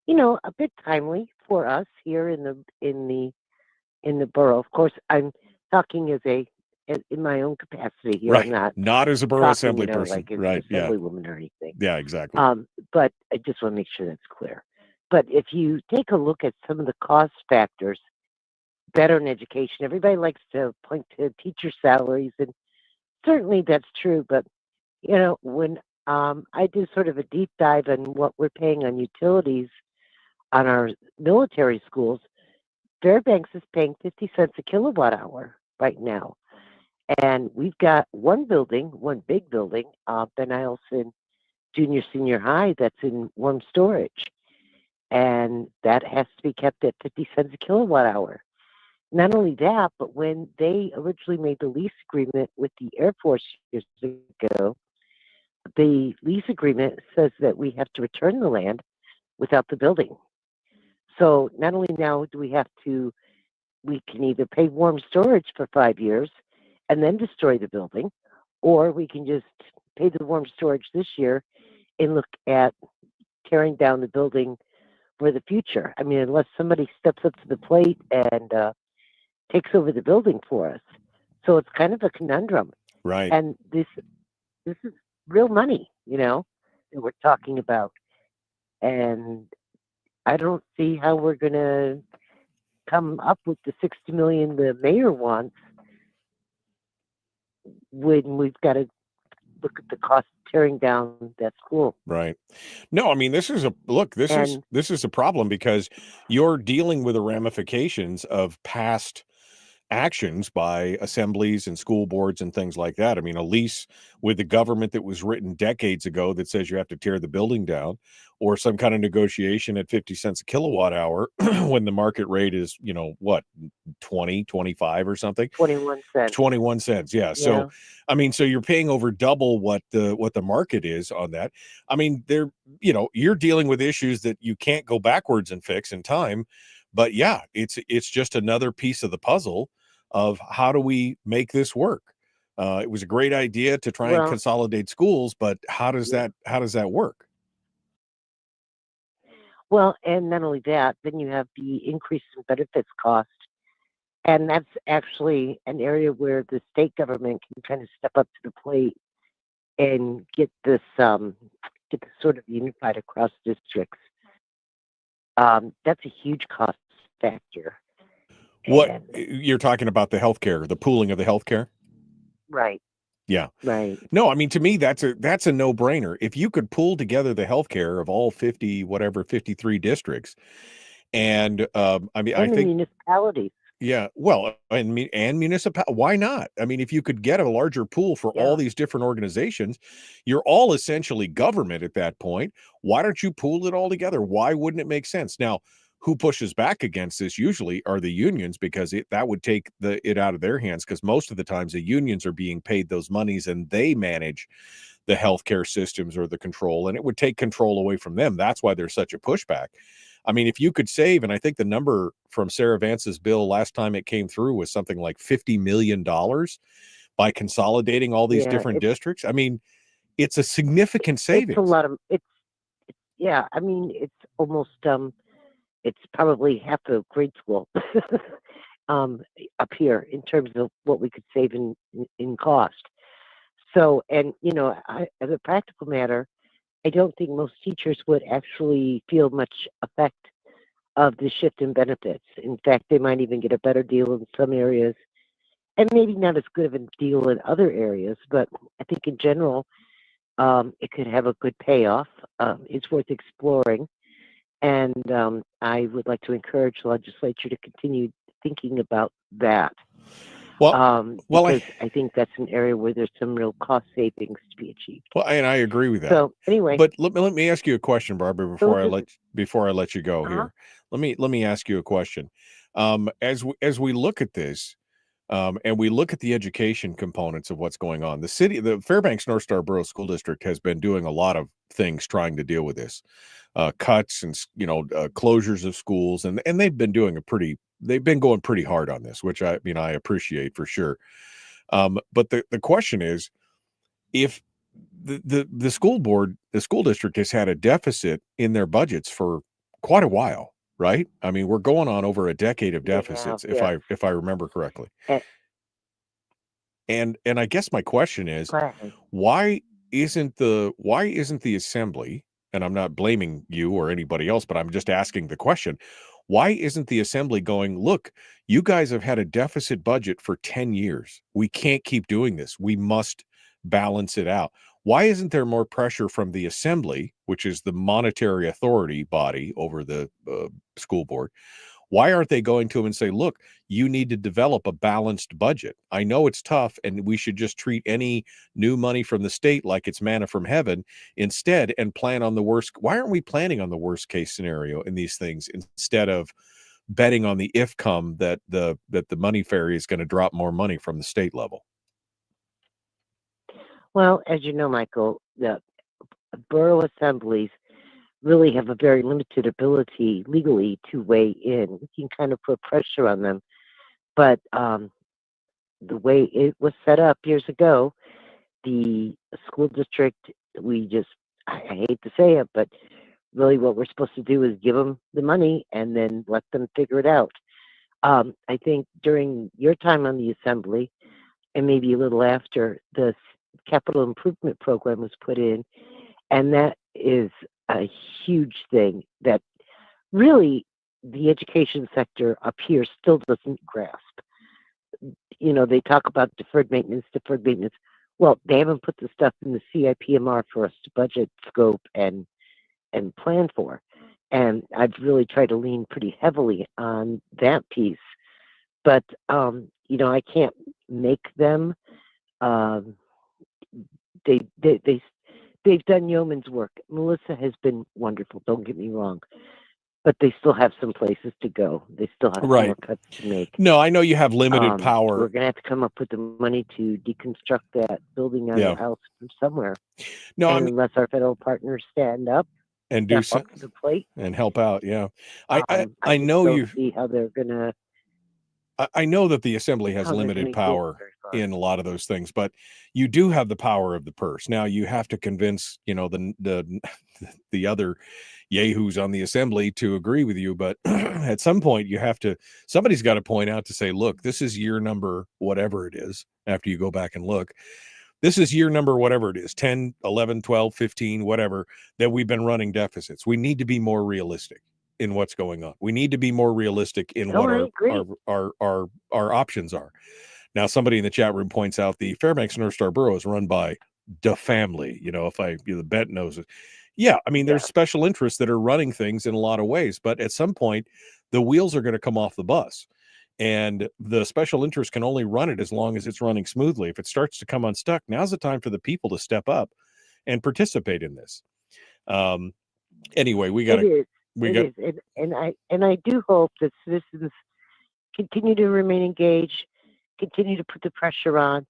Speaker 7: a bit timely for us here in the borough. Of course, I'm talking in my own capacity here.
Speaker 6: Right.
Speaker 7: I'm
Speaker 6: not as a borough
Speaker 7: talking,
Speaker 6: assembly person.
Speaker 7: like as
Speaker 6: Right.
Speaker 7: an assemblywoman or anything.
Speaker 6: Yeah, exactly.
Speaker 7: But I just want to make sure that's clear. But if you take a look at some of the cost factors better in education, everybody likes to point to teacher salaries, and certainly that's true. But when I do sort of a deep dive on what we're paying on utilities on our military schools, Fairbanks is paying 50 cents a kilowatt hour right now. And we've got one big building, Ben Eielson Junior Senior High, that's in warm storage. And that has to be kept at 50 cents a kilowatt hour. Not only that, but when they originally made the lease agreement with the Air Force years ago, the lease agreement says that we have to return the land without the building. So not only now do we can either pay warm storage for 5 years and then destroy the building, or we can just pay the warm storage this year and look at tearing down the building for the future. I mean, unless somebody steps up to the plate and takes over the building for us. So it's kind of a conundrum.
Speaker 6: Right.
Speaker 7: And this is real money, that we're talking about. And I don't see how we're going to come up with the $60 million the mayor wants when we've got to look at the cost of tearing down that school.
Speaker 6: Right. No, I mean, this is a problem because you're dealing with the ramifications of past actions by assemblies and school boards and things like that. I mean, a lease with the government that was written decades ago that says you have to tear the building down, or some kind of negotiation at 50 cents a kilowatt hour when the market rate is, what, 20, 25 or something?
Speaker 7: 21 cents.
Speaker 6: 21 cents. Yeah. So, I mean, so you're paying over double what the market is on that. I mean, you're dealing with issues that you can't go backwards and fix in time. But yeah, it's just another piece of the puzzle of how do we make this work? It was a great idea to try and consolidate schools, but how does that work?
Speaker 7: Well, and not only that, then you have the increase in benefits cost. And that's actually an area where the state government can kind of step up to the plate and get this sort of unified across districts. That's a huge cost factor.
Speaker 6: What you're talking about, the healthcare, the pooling of the healthcare?
Speaker 7: Right.
Speaker 6: Yeah.
Speaker 7: Right.
Speaker 6: No, I mean, to me, that's a no-brainer. If you could pool together the healthcare of all 53 districts, and I mean, I think
Speaker 7: municipalities.
Speaker 6: Yeah, well, and municipal. Why not? I mean, if you could get a larger pool for all these different organizations, you're all essentially government at that point. Why don't you pool it all together? Why wouldn't it make sense? Now, who pushes back against this usually are the unions, because that would take it out of their hands, because most of the times the unions are being paid those monies and they manage the healthcare systems or the control, and it would take control away from them. That's why there's such a pushback. I mean, if you could save, and I think the number from Sarah Vance's bill last time it came through was something like $50 million by consolidating all these different districts. I mean, it's a significant savings.
Speaker 7: It's a lot of I mean, it's almost it's probably half a grade school up here in terms of what we could save in cost. So, and as a practical matter, I don't think most teachers would actually feel much effect of the shift in benefits. In fact, they might even get a better deal in some areas, and maybe not as good of a deal in other areas. But I think in general, it could have a good payoff. It's worth exploring. And I would like to encourage the legislature to continue thinking about that. Because I think that's an area where there's some real cost savings to be achieved.
Speaker 6: Well, and I agree with that.
Speaker 7: So anyway,
Speaker 6: but let me ask you a question, Barbara, before I let you go here. Let me ask you a question. As we look at this, and we look at the education components of what's going on, the Fairbanks North Star Borough School District has been doing a lot of things trying to deal with this, cuts and closures of schools, and they've been going pretty hard on this, which I appreciate for sure. But the question is, if the school district has had a deficit in their budgets for quite a while, right? I mean, we're going on over a decade of deficits, if I remember correctly. And I guess my question is, why isn't the assembly, and I'm not blaming you or anybody else, but I'm just asking the question, why isn't the assembly going, look, you guys have had a deficit budget for 10 years. We can't keep doing this. We must balance it out. Why isn't there more pressure from the assembly, which is the monetary authority body over the school board? Why aren't they going to them and say, look, you need to develop a balanced budget? I know it's tough, and we should just treat any new money from the state like it's manna from heaven instead, and plan on the worst. Why aren't we planning on the worst case scenario in these things instead of betting on the if come that the money fairy is going to drop more money from the state level?
Speaker 7: Well, as you know, Michael, the borough assemblies really have a very limited ability legally to weigh in. We can kind of put pressure on them, but the way it was set up years ago, the school district, I hate to say it, but really what we're supposed to do is give them the money and then let them figure it out. I think during your time on the assembly, and maybe a little after, the capital improvement program was put in, and that is a huge thing that really the education sector up here still doesn't grasp. They talk about deferred maintenance. Well, they haven't put the stuff in the CIPMR for us to budget, scope, and plan for. And I've really tried to lean pretty heavily on that piece. But, I can't make them. They've done yeoman's work. Melissa has been wonderful, don't get me wrong. But they still have some places to go. They still have some more cuts to make.
Speaker 6: No, I know you have limited power.
Speaker 7: We're going to have to come up with the money to deconstruct that building on the house from somewhere. No, unless our federal partners stand up
Speaker 6: and do something
Speaker 7: to the plate
Speaker 6: and help out. Yeah,
Speaker 7: I know you see how they're going to.
Speaker 6: I know that the assembly has limited power in a lot of those things, but you do have the power of the purse. Now you have to convince, the other yahoos on the assembly to agree with you. But at some point somebody's got to point out to say, look, this is year number, whatever it is, after you go back and look, this is year number, whatever it is, 10, 11, 12, 15, whatever, that we've been running deficits. We need to be more realistic in what's going on. We need to be more realistic in what our options are. Now, somebody in the chat room points out the Fairbanks North Star Borough is run by the family. The bet knows it. Yeah, I mean, there's special interests that are running things in a lot of ways, but at some point, the wheels are going to come off the bus, and the special interest can only run it as long as it's running smoothly. If it starts to come unstuck, now's the time for the people to step up and participate in this. Anyway, we got to.
Speaker 7: And I do hope that citizens continue to remain engaged, continue to put the pressure on.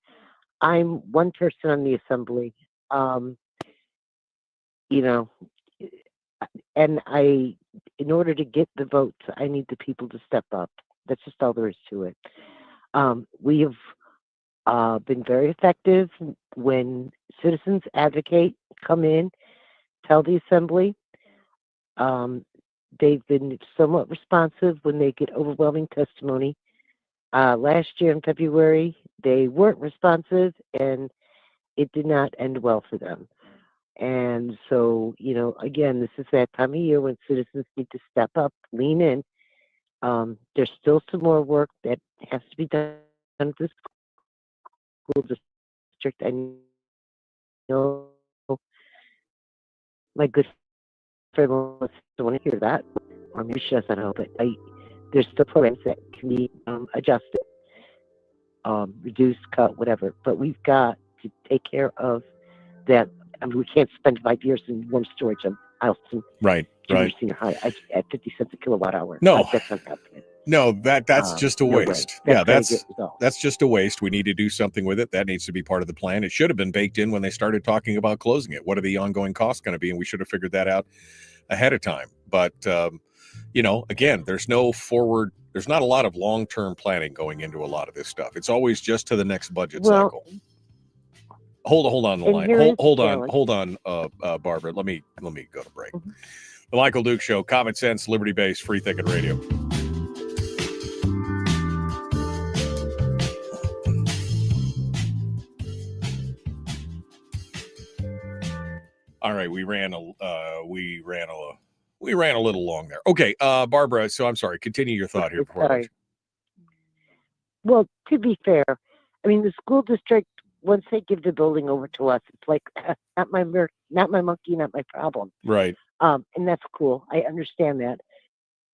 Speaker 7: I'm one person on the assembly, and in order to get the votes, I need the people to step up. That's just all there is to it. We have been very effective when citizens advocate, come in, tell the assembly. They've been somewhat responsive when they get overwhelming testimony. Last year in February, they weren't responsive, and it did not end well for them. And so, again, this is that time of year when citizens need to step up, lean in. There's still some more work that has to be done at the school district. I know my good friend wants to want to hear that, or maybe she doesn't know, but there's still programs that can be adjusted. reduce, cut, whatever. But we've got to take care of that. I mean, we can't spend 5 years in warm storage on Houston
Speaker 6: Right.
Speaker 7: Junior Senior High at 50 cents a kilowatt hour.
Speaker 6: No.
Speaker 7: That's not happening.
Speaker 6: No, that's just a
Speaker 7: No way.
Speaker 6: waste.
Speaker 7: That's
Speaker 6: Yeah,
Speaker 7: gotta get resolved.
Speaker 6: that's just a waste. We need to do something with it. That needs to be part of the plan. It should have been baked in when they started talking about closing it. What are the ongoing costs going to be? And we should have figured that out ahead of time. But again, there's not a lot of long-term planning going into a lot of this stuff. It's always just to the next budget cycle. Hold on the line. Hold on, Barbara. Let me go to break.
Speaker 7: Mm-hmm.
Speaker 6: The Michael Duke Show, common sense, liberty-based, free thinking radio. All right, we ran a little long there. Okay, Barbara. So I'm sorry. Continue your thought here.
Speaker 7: Well, to be fair, I mean the school district, once they give the building over to us, it's like not my monkey, not my problem.
Speaker 6: Right.
Speaker 7: And that's cool. I understand that.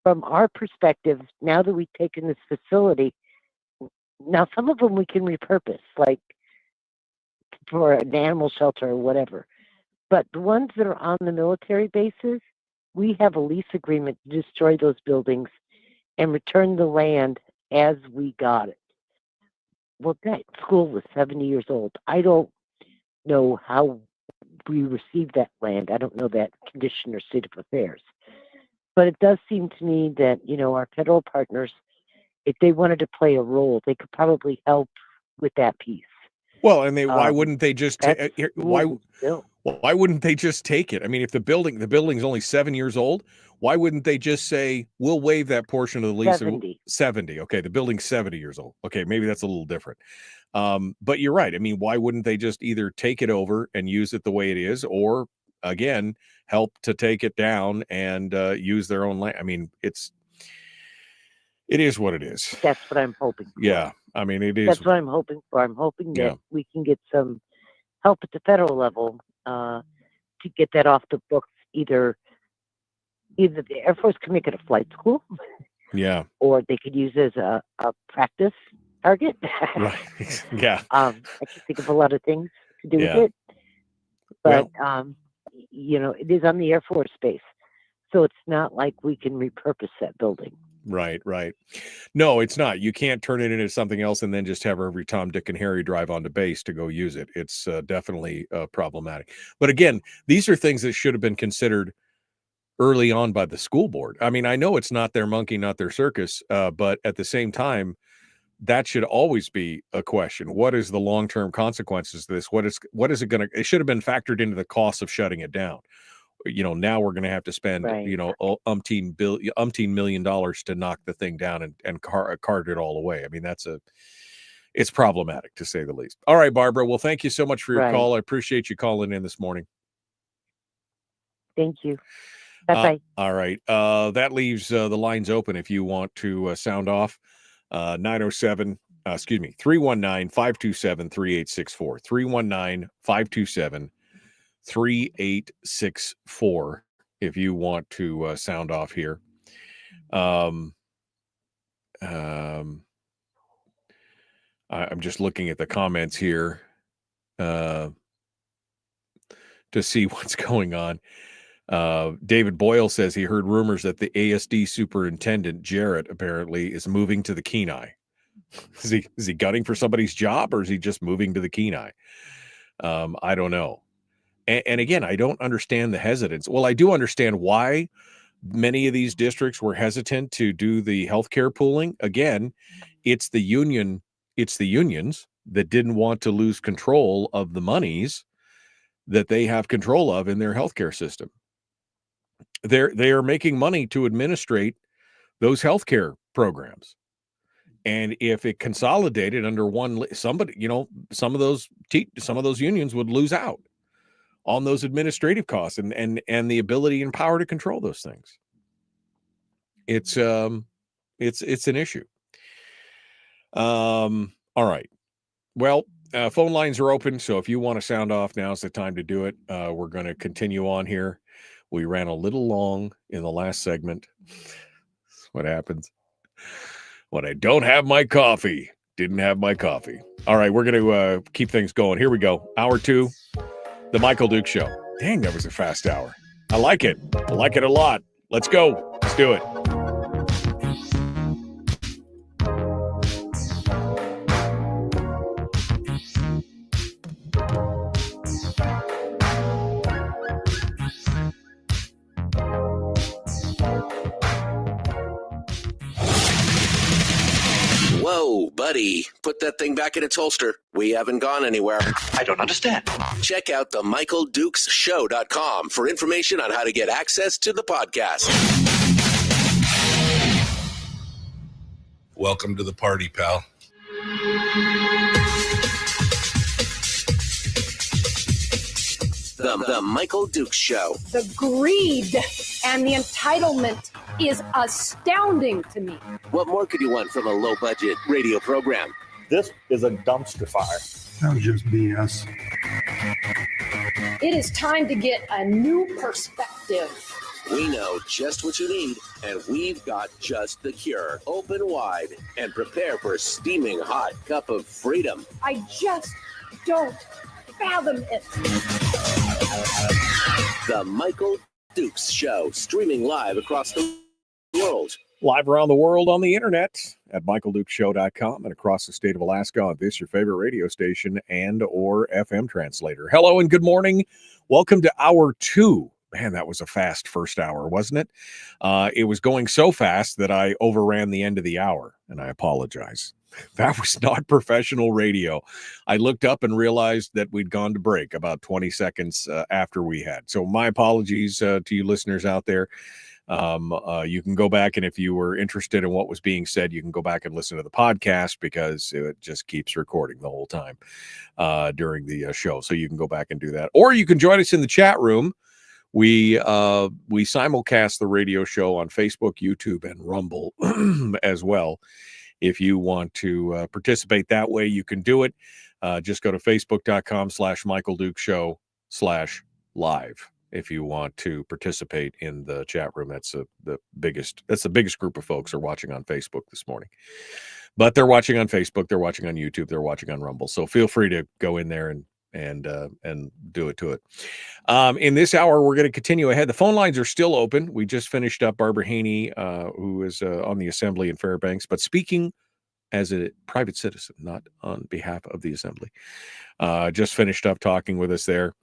Speaker 7: From our perspective, now that we've taken this facility, now some of them we can repurpose, like for an animal shelter or whatever. But the ones that are on the military bases, we have a lease agreement to destroy those buildings and return the land as we got it. Well, that school was 70 years old. I don't know how we received that land. I don't know that condition or state of affairs. But it does seem to me that, our federal partners, if they wanted to play a role, they could probably help with that piece.
Speaker 6: Well, and why wouldn't they just why wouldn't they just take it? I mean, if the building's only 7 years old, why wouldn't they just say we'll waive that portion of the lease? 70. Okay, the building's 70 years old. Okay, maybe that's a little different. But you're right. I mean, why wouldn't they just either take it over and use it the way it is, or again help to take it down and use their own land? I mean, it is what it is.
Speaker 7: That's what I'm hoping for.
Speaker 6: Yeah, I mean, it is.
Speaker 7: That's what I'm hoping for. I'm hoping that we can get some help at the federal level to get that off the books. Either the Air Force can make it a flight school, or they could use it as a practice target.
Speaker 6: Right. Yeah.
Speaker 7: I can think of a lot of things to do with it, but it is on the Air Force base, so it's not like we can repurpose that building.
Speaker 6: Right. No, it's not. You can't turn it into something else and then just have every Tom, Dick, and Harry drive onto base to go use it. It's definitely problematic. But again, these are things that should have been considered early on by the school board. I mean, I know it's not their monkey, not their circus, but at the same time, that should always be a question. What is the long-term consequences of this? What is it going to? It should have been factored into the cost of shutting it down. Now we're going to have to spend, umpteen $1 million to knock the thing down and cart it all away. I mean, it's problematic to say the least. All right, Barbara. Well, thank you so much for your call. I appreciate you calling in this morning.
Speaker 7: Thank you. Bye-bye.
Speaker 6: All right. That leaves the lines open if you want to sound off. 319-527-3864. 319-527-3864 if you want to sound off here. I'm just looking at the comments here to see what's going on. David Boyle says he heard rumors that the ASD superintendent, Jarrett, apparently is moving to the Kenai. Is he gunning for somebody's job, or is he just moving to the Kenai? I don't know. And again, I don't understand the hesitance. Well, I do understand why many of these districts were hesitant to do the healthcare pooling. Again, it's the unions that didn't want to lose control of the monies that they have control of in their healthcare system. They are making money to administrate those healthcare programs. And if it consolidated under one, somebody, some of those unions would lose out on those administrative costs and the ability and power to control those things. It's an issue. All right. Well, phone lines are open, so if you want to sound off, now's the time to do it. We're going to continue on here. We ran a little long in the last segment. That's what happens when I don't have my coffee. Didn't have my coffee. All right, we're going to keep things going. Here we go. Hour 2, The Michael Duke Show. Dang, that was a fast hour. I like it. I like it a lot. Let's go. Let's do it.
Speaker 1: Whoa, buddy. Put that thing back in its holster. We haven't gone anywhere.
Speaker 3: I don't understand.
Speaker 1: Check out the MichaelDukesShow.com for information on how to get access to the podcast.
Speaker 8: Welcome to the party, pal.
Speaker 1: The Michael Dukes Show.
Speaker 4: The greed and the entitlement is astounding to me.
Speaker 1: What more could you want from a low-budget radio program?
Speaker 9: This is a dumpster fire.
Speaker 5: That was just BS.
Speaker 4: It is time to get a new perspective.
Speaker 1: We know just what you need, and we've got just the cure. Open wide and prepare for a steaming hot cup of freedom.
Speaker 4: I just don't fathom it.
Speaker 1: The Michael Dukes Show, streaming live across the world.
Speaker 6: Live around the world on the internet at michaeldukeshow.com and across the state of Alaska on this, your favorite radio station and or FM translator. Hello and good morning. Welcome to hour 2. Man, that was a fast first hour, wasn't it? It was going so fast that I overran the end of the hour, and I apologize. That was not professional radio. I looked up and realized that we'd gone to break about 20 seconds after we had. So my apologies to you listeners out there. You can go back, and if you were interested in what was being said, you can go back and listen to the podcast because it just keeps recording the whole time during the show. So you can go back and do that. Or you can join us in the chat room. We simulcast the radio show on Facebook, YouTube, and Rumble as well. If you want to participate that way, you can do it. Just go to facebook.com/MichaelDukeShow/live. If you want to participate in the chat room, that's the biggest group of folks are watching on Facebook this morning. But they're watching on Facebook, they're watching on YouTube, they're watching on Rumble. So feel free to go in there and do it to it. In this hour, we're going to continue ahead. The phone lines are still open. We just finished up Barbara Haney, who is on the Assembly in Fairbanks, but speaking as a private citizen, not on behalf of the Assembly. Just finished up talking with us there.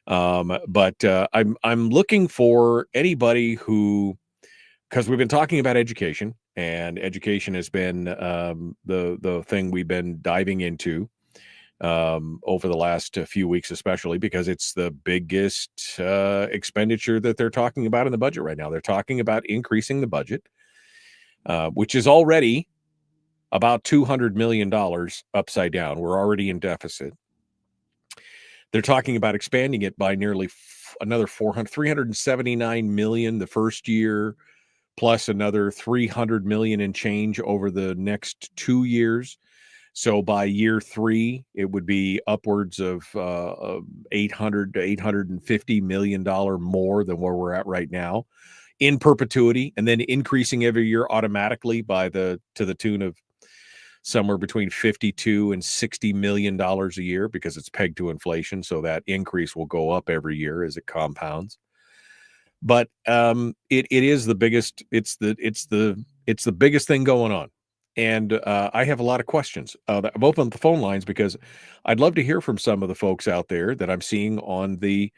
Speaker 6: But I'm looking for anybody who, because we've been talking about education, and education has been the thing we've been diving into over the last few weeks, especially because it's the biggest expenditure that they're talking about in the budget right now. They're talking about increasing the budget, which is already about $200 million upside down. We're already in deficit. They're talking about expanding it by nearly another 379 million the first year, plus another 300 million and change over the next 2 years. So by year 3, it would be upwards of $800 to $850 million more than where we're at right now in perpetuity, and then increasing every year automatically to the tune of somewhere between $52 and $60 million a year because it's pegged to inflation. So that increase will go up every year as it compounds. But it is the biggest. It's the biggest thing going on. And I have a lot of questions. I've opened the phone lines because I'd love to hear from some of the folks out there that I'm seeing on the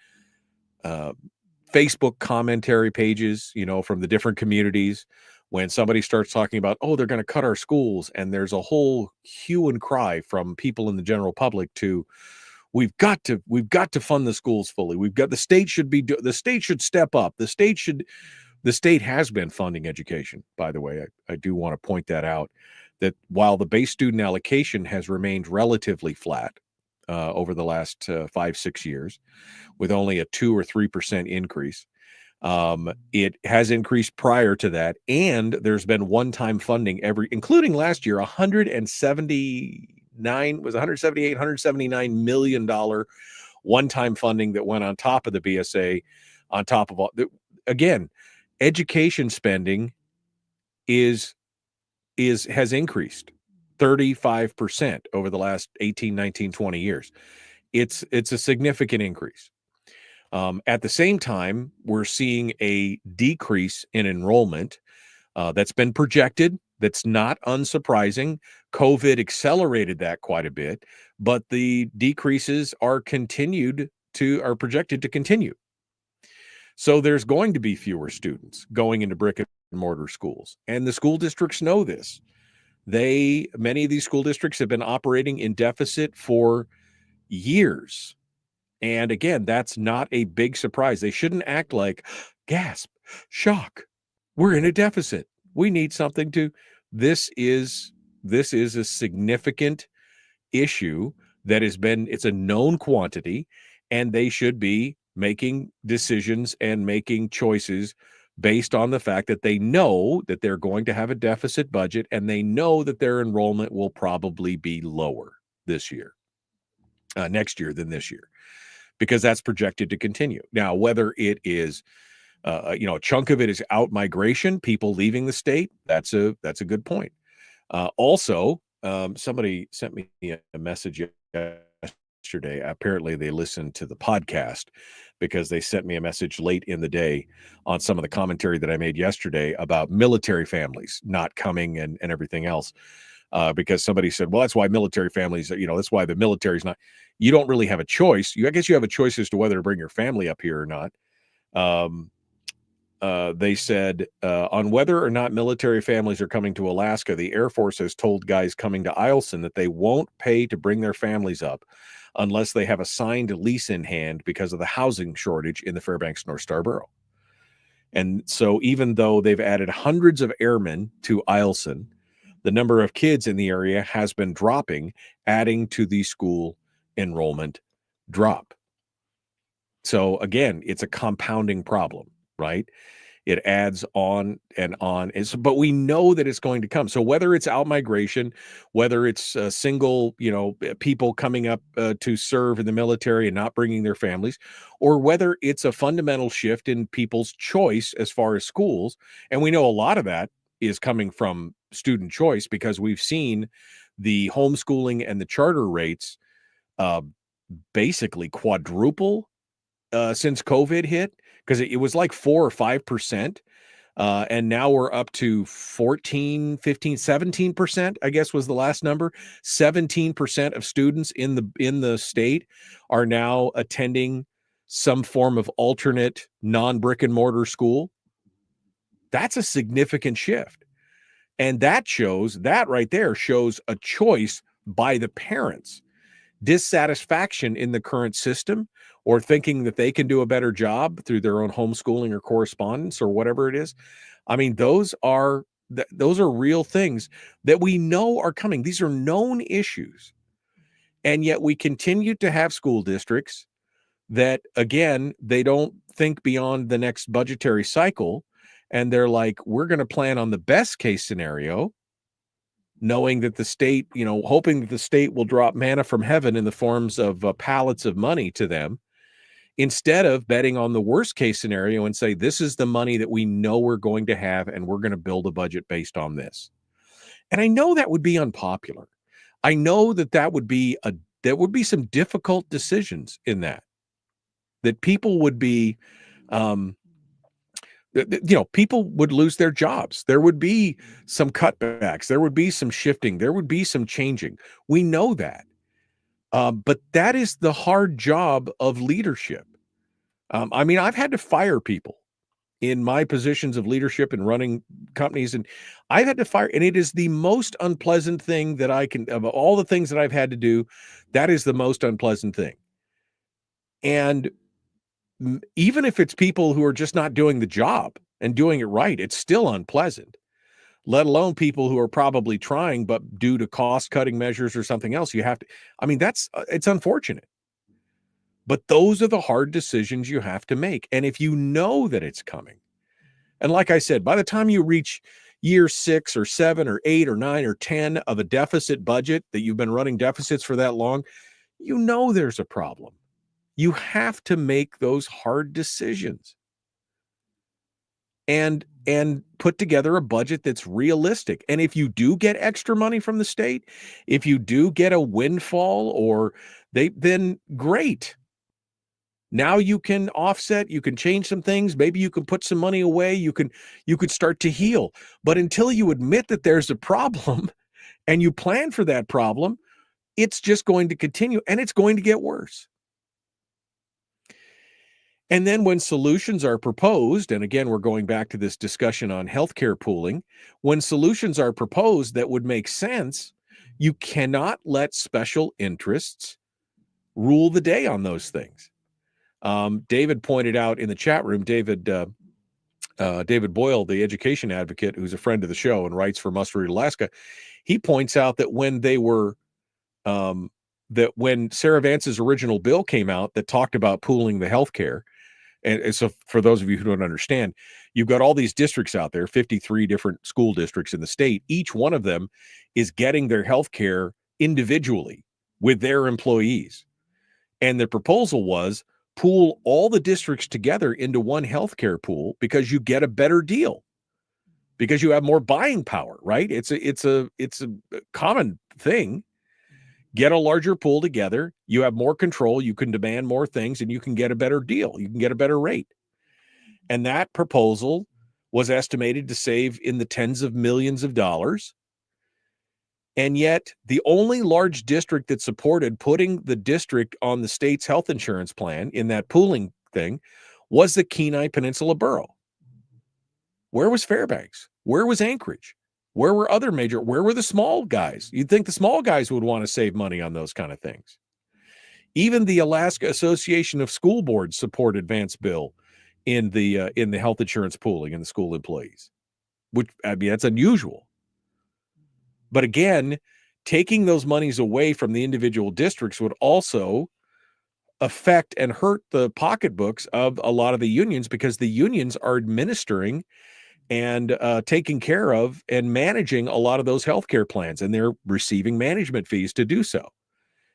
Speaker 6: Facebook commentary pages, from the different communities. When somebody starts talking about, they're going to cut our schools, and there's a whole hue and cry from people in the general public to, we've got to fund the schools fully. The state should step up. The state has been funding education, by the way. I do want to point that out, that while the base student allocation has remained relatively flat over the last 5-6 years, with only a 2 or 3% increase, it has increased prior to that, and there's been one-time funding including last year, $179 million one-time funding that went on top of the BSA, on top of all. Again, education spending has increased 35% over the last 18, 19, 20 years. It's a significant increase. At the same time, we're seeing a decrease in enrollment that's been projected. That's not unsurprising. COVID accelerated that quite a bit, but the decreases are projected to continue. So there's going to be fewer students going into brick and mortar schools, and the school districts know this. Many of these school districts have been operating in deficit for years. And again, that's not a big surprise. They shouldn't act like, gasp, shock, we're in a deficit. We need something to. This is a significant issue it's a known quantity, and they should be making decisions and making choices based on the fact that they know that they're going to have a deficit budget, and they know that their enrollment will probably be lower next year than this year, because that's projected to continue. Now, whether it is a chunk of it is out migration, people leaving the state, that's a good point. Also, somebody sent me a message yesterday. Apparently they listened to the podcast, because they sent me a message late in the day on some of the commentary that I made yesterday about military families not coming and everything else. Because somebody said, well, that's why military families, that's why the military's not. You don't really have a choice. I guess you have a choice as to whether to bring your family up here or not. They said on whether or not military families are coming to Alaska, the Air Force has told guys coming to Eielson that they won't pay to bring their families up unless they have a signed lease in hand, because of the housing shortage in the Fairbanks North Star Borough. And so even though they've added hundreds of airmen to Eielson, the number of kids in the area has been dropping, adding to the school enrollment drop. So again, it's a compounding problem, right? It adds on and on. But we know that it's going to come. So whether it's out migration, whether it's single, people coming up to serve in the military and not bringing their families, or whether it's a fundamental shift in people's choice as far as schools, and we know a lot of that is coming from student choice, because we've seen the homeschooling and the charter rates basically quadruple since COVID hit, because it was like 4 or 5%. And now we're up to 14, 15, 17%, I guess was the last number. 17% of students in the state are now attending some form of alternate non-brick and mortar school. That's a significant shift. And that right there shows a choice by the parents. Dissatisfaction in the current system, or thinking that they can do a better job through their own homeschooling or correspondence or whatever it is. I mean, those are real things that we know are coming. These are known issues. And yet we continue to have school districts that, again, they don't think beyond the next budgetary cycle. And they're like, we're going to plan on the best case scenario, knowing that the state, hoping that the state will drop manna from heaven in the forms of pallets of money to them, instead of betting on the worst case scenario and say, this is the money that we know we're going to have, and we're going to build a budget based on this. And I know that would be unpopular. I know that would be some difficult decisions in that people would be, people would lose their jobs. There would be some cutbacks. There would be some shifting. There would be some changing. We know that. But that is the hard job of leadership. I've had to fire people in my positions of leadership and running companies, and I've had to fire, and it is the most unpleasant thing that of all the things that I've had to do, that is the most unpleasant thing. And even if it's people who are just not doing the job and doing it right, it's still unpleasant, let alone people who are probably trying, but due to cost-cutting measures or something else, it's unfortunate. But those are the hard decisions you have to make. And if you know that it's coming, and like I said, by the time you reach year 6 or 7 or 8 or 9 or 10 of a deficit budget, that you've been running deficits for that long, there's a problem. You have to make those hard decisions. and put together a budget that's realistic. And if you do get extra money from the state, if you do get a windfall then great. Now you can offset, you can change some things, maybe you can put some money away, you could start to heal. But until you admit that there's a problem and you plan for that problem, it's just going to continue and it's going to get worse. And then when solutions are proposed, and again, we're going back to this discussion on healthcare pooling, when solutions are proposed that would make sense, you cannot let special interests rule the day on those things. David pointed out in the chat room, David Boyle, the education advocate, who's a friend of the show and writes for Must Read Alaska, he points out that when when Sarah Vance's original bill came out that talked about pooling the healthcare, and so for those of you who don't understand, you've got all these districts out there, 53 different school districts in the state. Each one of them is getting their healthcare individually with their employees. And the proposal was pool all the districts together into one healthcare pool because you get a better deal, because you have more buying power, right? It's a common thing. Get a larger pool together. You have more control. You can demand more things and you can get a better deal. You can get a better rate. And that proposal was estimated to save in the tens of millions of dollars. And yet the only large district that supported putting the district on the state's health insurance plan in that pooling thing was the Kenai Peninsula Borough. Where was Fairbanks? Where was Anchorage? Where were where were the small guys? You'd think the small guys would want to save money on those kind of things. Even the Alaska Association of School Boards supported Vance's bill in the health insurance pooling and the school employees, which, I mean, that's unusual. But again, taking those monies away from the individual districts would also affect and hurt the pocketbooks of a lot of the unions, because the unions are administering and taking care of and managing a lot of those healthcare plans, and they're receiving management fees to do so.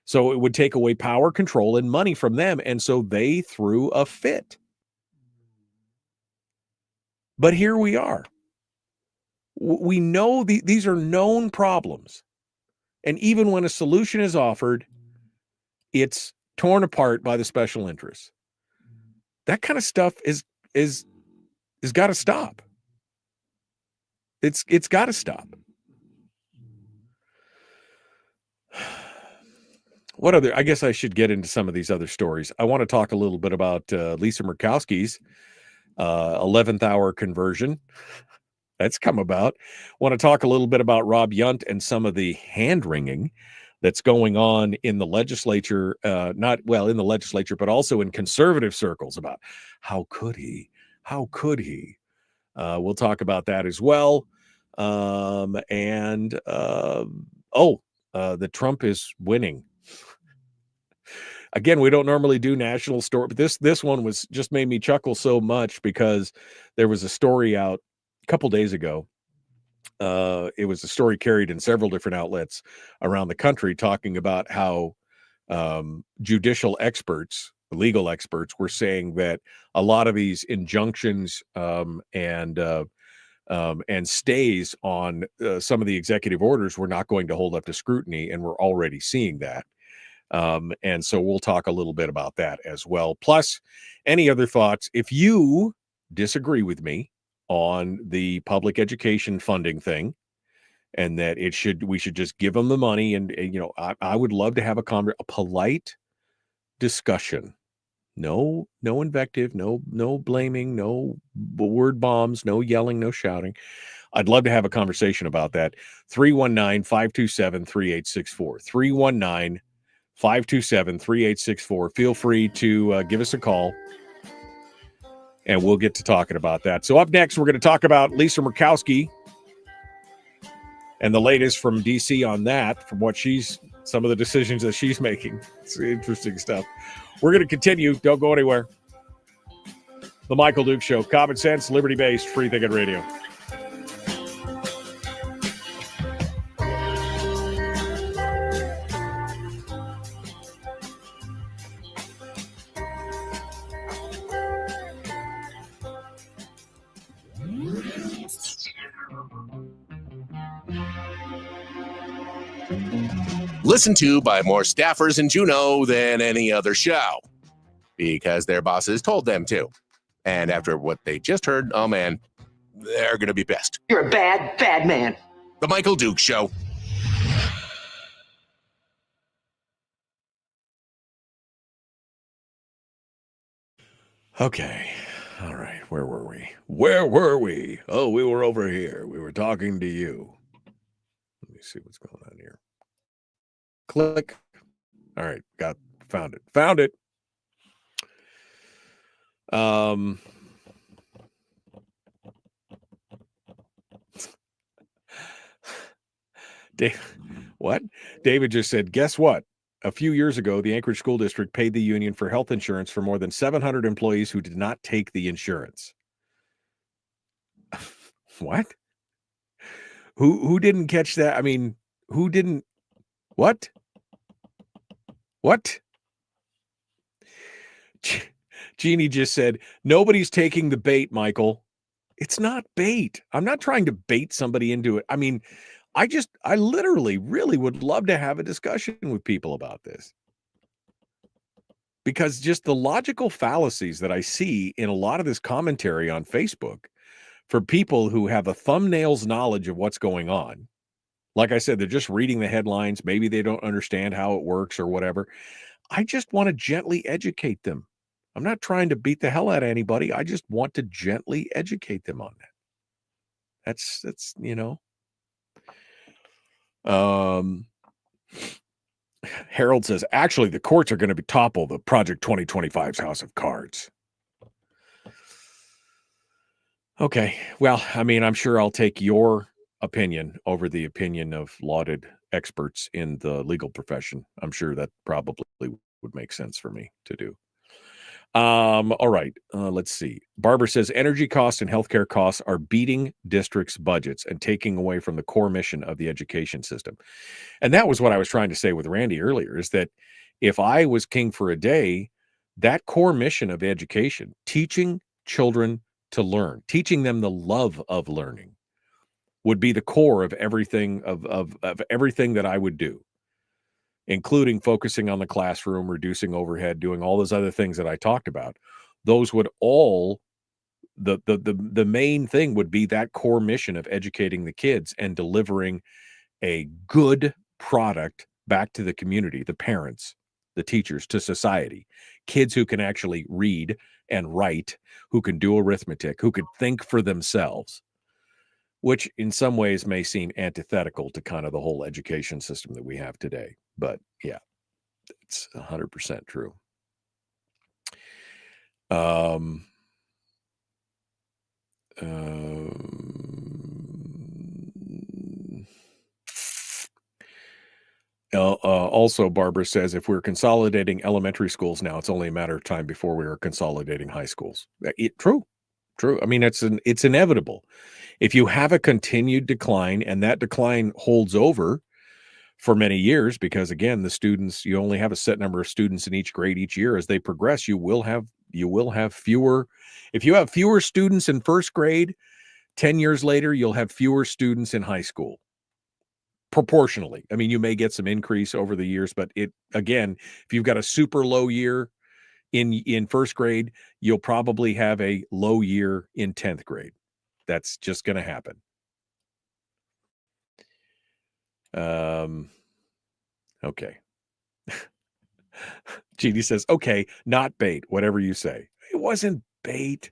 Speaker 6: So it would take away power, control, and money from them, and so they threw a fit. But here we are. We know these are known problems, and even when a solution is offered, it's torn apart by the special interests. That kind of stuff is got to stop. It's got to stop. What other? I guess I should get into some of these other stories. I want to talk a little bit about Lisa Murkowski's 11th hour conversion. That's come about. Want to talk a little bit about Rob Yunt and some of the hand-wringing that's going on in the legislature, in the legislature, but also in conservative circles about how could he? How could he? We'll talk about that as well. The Trump is winning. Again, we don't normally do national story, but this one was just made me chuckle so much because there was a story out a couple days ago. It was a story carried in several different outlets around the country talking about how judicial experts, legal experts, were saying that a lot of these injunctions and stays on some of the executive orders were not going to hold up to scrutiny, and we're already seeing that. And so we'll talk a little bit about that as well. Plus, any other thoughts? If you disagree with me on the public education funding thing, and that we should just give them the money, and I would love to have a polite discussion. No invective, no blaming, no word bombs, no yelling, no shouting. I'd love to have a conversation about that. 319-527-3864. 319-527-3864. Feel free to give us a call, and we'll get to talking about that. So up next, we're going to talk about Lisa Murkowski and the latest from D.C. on that, from some of the decisions that she's making. It's interesting stuff. We're going to continue. Don't go anywhere. The Michael Duke Show. Common sense, liberty-based, free-thinking radio.
Speaker 1: Listened to by more staffers in Juneau than any other show, because their bosses told them to. And after what they just heard, oh man, they're going to be pissed.
Speaker 8: You're a bad, bad man.
Speaker 1: The Michael Duke Show.
Speaker 6: Okay. All right. Where were we? Where were we? Oh, we were over here. We were talking to you. Let me see what's going on here. Click. All right. Found it. Found it. What? David just said, guess what? A few years ago, the Anchorage School District paid the union for health insurance for more than 700 employees who did not take the insurance. What? Who didn't catch that? I mean, who didn't? What? What? Jeannie just said, nobody's taking the bait, Michael. It's not bait. I'm not trying to bait somebody into it. I mean, I literally really would love to have a discussion with people about this. Because just the logical fallacies that I see in a lot of this commentary on Facebook for people who have a thumbnail's knowledge of what's going on. Like I said, they're just reading the headlines. Maybe they don't understand how it works or whatever. I just want to gently educate them. I'm not trying to beat the hell out of anybody. I just want to gently educate them on that. That's Harold says, actually, the courts are going to topple the Project 2025's House of Cards. Okay. Well, I mean, I'm sure I'll take your opinion over the opinion of lauded experts in the legal profession. I'm sure that probably would make sense for me to do. All right. Let's see. Barbara says energy costs and healthcare costs are beating districts' budgets and taking away from the core mission of the education system. And that was what I was trying to say with Randy earlier, is that if I was king for a day, that core mission of education, teaching children to learn, teaching them the love of learning, would be the core of everything of everything that I would do, including focusing on the classroom, reducing overhead, doing all those other things that I talked about. Those would all, the main thing would be that core mission of educating the kids and delivering a good product back to the community, the parents, the teachers, to society. Kids who can actually read and write, who can do arithmetic, who could think for themselves, which in some ways may seem antithetical to kind of the whole education system that we have today. But yeah, it's 100% true. Also, Barbara says, if we're consolidating elementary schools now, it's only a matter of time before we are consolidating high schools. True. I mean, it's inevitable. If you have a continued decline and that decline holds over for many years, because again, the students, you only have a set number of students in each grade each year. As they progress, you will have fewer. If you have fewer students in first grade, 10 years later, you'll have fewer students in high school. Proportionally. I mean, you may get some increase over the years, but again, if you've got a super low year in first grade, you'll probably have a low year in 10th grade. That's just going to happen. Okay. Jeannie says, okay, not bait, whatever you say. It wasn't bait.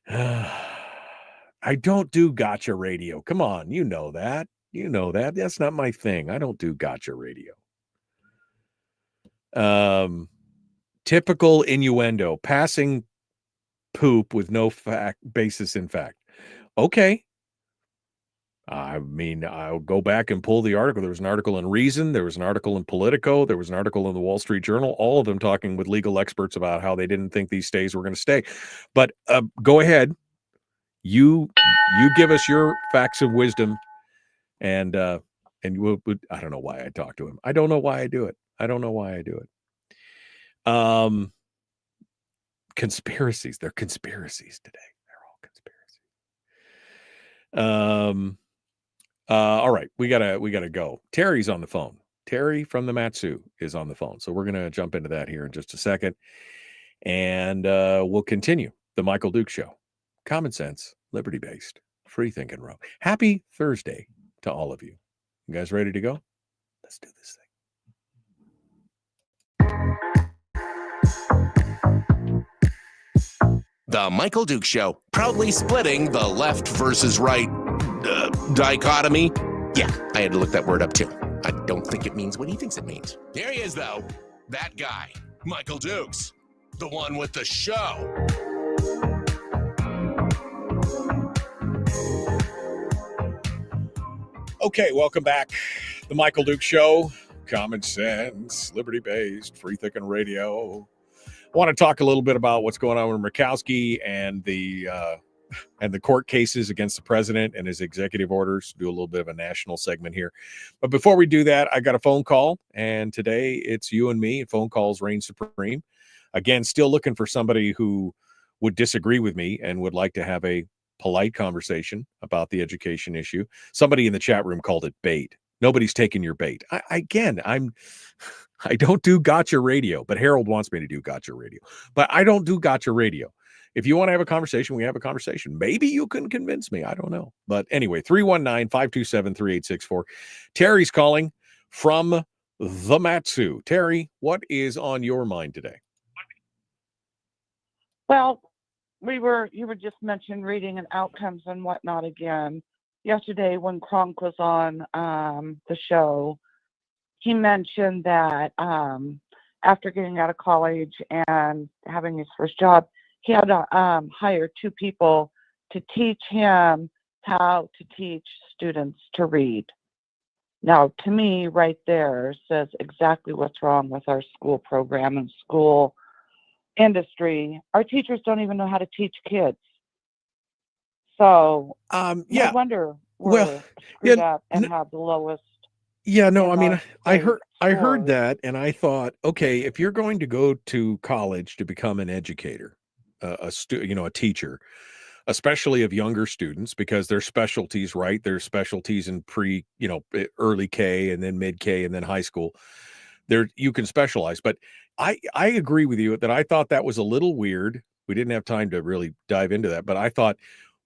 Speaker 6: I don't do gotcha radio. Come on, you know that. That's not my thing. I don't do gotcha radio. Typical innuendo, passing poop with no basis in fact. Okay. I mean, I'll go back and pull the article. There was an article in Reason. There was an article in Politico. There was an article in the Wall Street Journal, all of them talking with legal experts about how they didn't think these stays were going to stay. But go ahead. You give us your facts of wisdom, and we'll, I don't know why I talk to him. I don't know why I do it. Conspiracies. They're conspiracies today. They're all conspiracies. All right, we gotta go. Terry's on the phone. Terry from the Matsu is on the phone. So we're gonna jump into that here in just a second. And we'll continue the Michael Duke Show. Common sense, liberty-based, free thinking row. Happy Thursday to all of you. You guys ready to go? Let's do this thing.
Speaker 1: The Michael Duke Show, proudly splitting the left versus right dichotomy. Yeah, I had to look that word up too. I don't think it means what he thinks it means. Here he is, though. That guy, Michael Dukes, the one with the show.
Speaker 6: Okay, welcome back. The Michael Duke Show, common sense, liberty-based, free thinking radio. I want to talk a little bit about what's going on with Murkowski and the court cases against the president and his executive orders. Do a little bit of a national segment here. But before we do that, I got a phone call, and today it's you and me. Phone calls reign supreme. Again, still looking for somebody who would disagree with me and would like to have a polite conversation about the education issue. Somebody in the chat room called it bait. Nobody's taking your bait. I don't do gotcha radio, but Harold wants me to do gotcha radio. But I don't do gotcha radio. If you want to have a conversation, we have a conversation. Maybe you can convince me. I don't know. But anyway, 319-527-3864. Terry's calling from the Matsu. Terry, what is on your mind today?
Speaker 8: Well, you were just mentioning reading and outcomes and whatnot again. Yesterday when Kronk was on the show, he mentioned that after getting out of college and having his first job, he had to hire two people to teach him how to teach students to read. Now, to me, right there says exactly what's wrong with our school program and school industry. Our teachers don't even know how to teach kids. So,
Speaker 6: yeah.
Speaker 8: I wonder
Speaker 6: Well,
Speaker 8: screwed
Speaker 6: yeah,
Speaker 8: up and have the lowest.
Speaker 6: Yeah, no, I
Speaker 8: in
Speaker 6: mean,
Speaker 8: our
Speaker 6: I
Speaker 8: state
Speaker 6: heard
Speaker 8: scores.
Speaker 6: that, and I thought, okay, if you're going to go to college to become an educator, a teacher, especially of younger students, because there's specialties, right? There's specialties in early K and then mid K and then high school. There you can specialize, but I agree with you that I thought that was a little weird. We didn't have time to really dive into that, but I thought,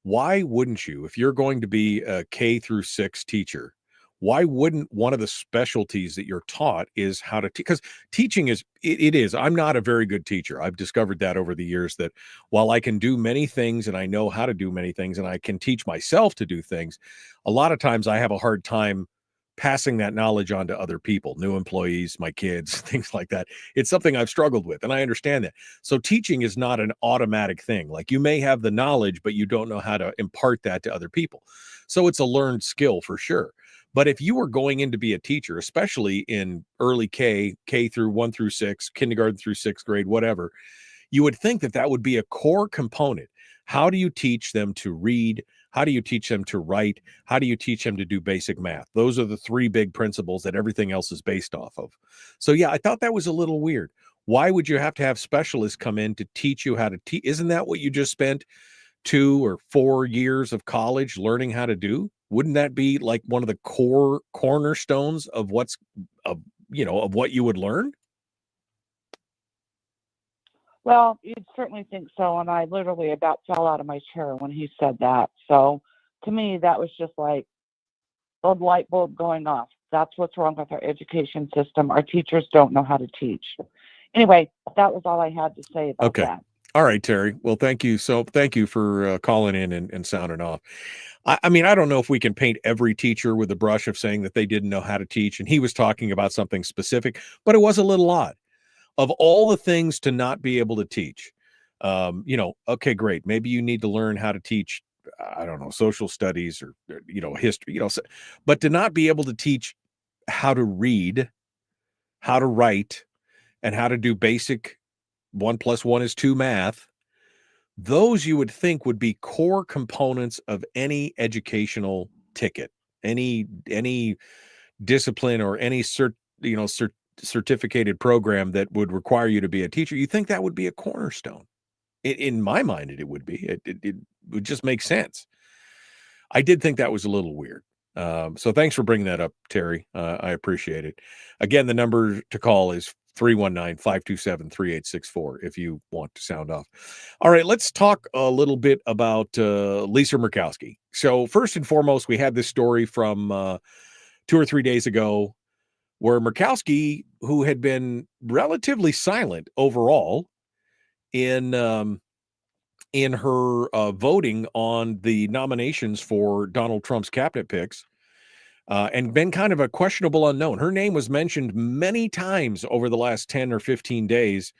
Speaker 6: why wouldn't you, if you're going to be a K through 6 teacher, why wouldn't one of the specialties that you're taught is how to teach? Because teaching is, it is. I'm not a very good teacher. I've discovered that over the years, that while I can do many things and I know how to do many things and I can teach myself to do things, a lot of times I have a hard time passing that knowledge on to other people, new employees, my kids, things like that. It's something I've struggled with, and I understand that. So teaching is not an automatic thing. Like, you may have the knowledge, but you don't know how to impart that to other people. So it's a learned skill for sure. But if you were going in to be a teacher, especially in early K through 1 through 6, kindergarten through 6th grade, whatever, you would think that would be a core component. How do you teach them to read? How do you teach them to write? How do you teach them to do basic math? Those are the 3 big principles that everything else is based off of. So yeah, I thought that was a little weird. Why would you have to have specialists come in to teach you how to teach? Isn't that what you just spent 2 or 4 years of college learning how to do? Wouldn't that be like one of the core cornerstones of of what you would learn?
Speaker 8: Well, you'd certainly think so, and I literally about fell out of my chair when he said that. So, to me, that was just like the light bulb going off. That's what's wrong with our education system. Our teachers don't know how to teach. Anyway, that was all I had to say about that.
Speaker 6: All right, Terry. Well, thank you. So thank you for calling in and sounding off. I mean, I don't know if we can paint every teacher with a brush of saying that they didn't know how to teach. And he was talking about something specific, but it was a little odd. Of all the things to not be able to teach, okay, great. Maybe you need to learn how to teach, I don't know, social studies or history, but to not be able to teach how to read, how to write, and how to do basic 1 + 1 is 2 math, those you would think would be core components of any educational ticket, any discipline or any certificated program that would require you to be a teacher. You think that would be a cornerstone? In my mind, it would be. It would just make sense. I did think that was a little weird. So thanks for bringing that up, Terry. I appreciate it. Again, the number to call is 319-527-3864 if you want to sound off. All right, let's talk a little bit about Lisa Murkowski. So first and foremost, we had this story from 2 or 3 days ago where Murkowski, who had been relatively silent overall in her voting on the nominations for Donald Trump's cabinet picks, and been kind of a questionable unknown. Her name was mentioned many times over the last 10 or 15 days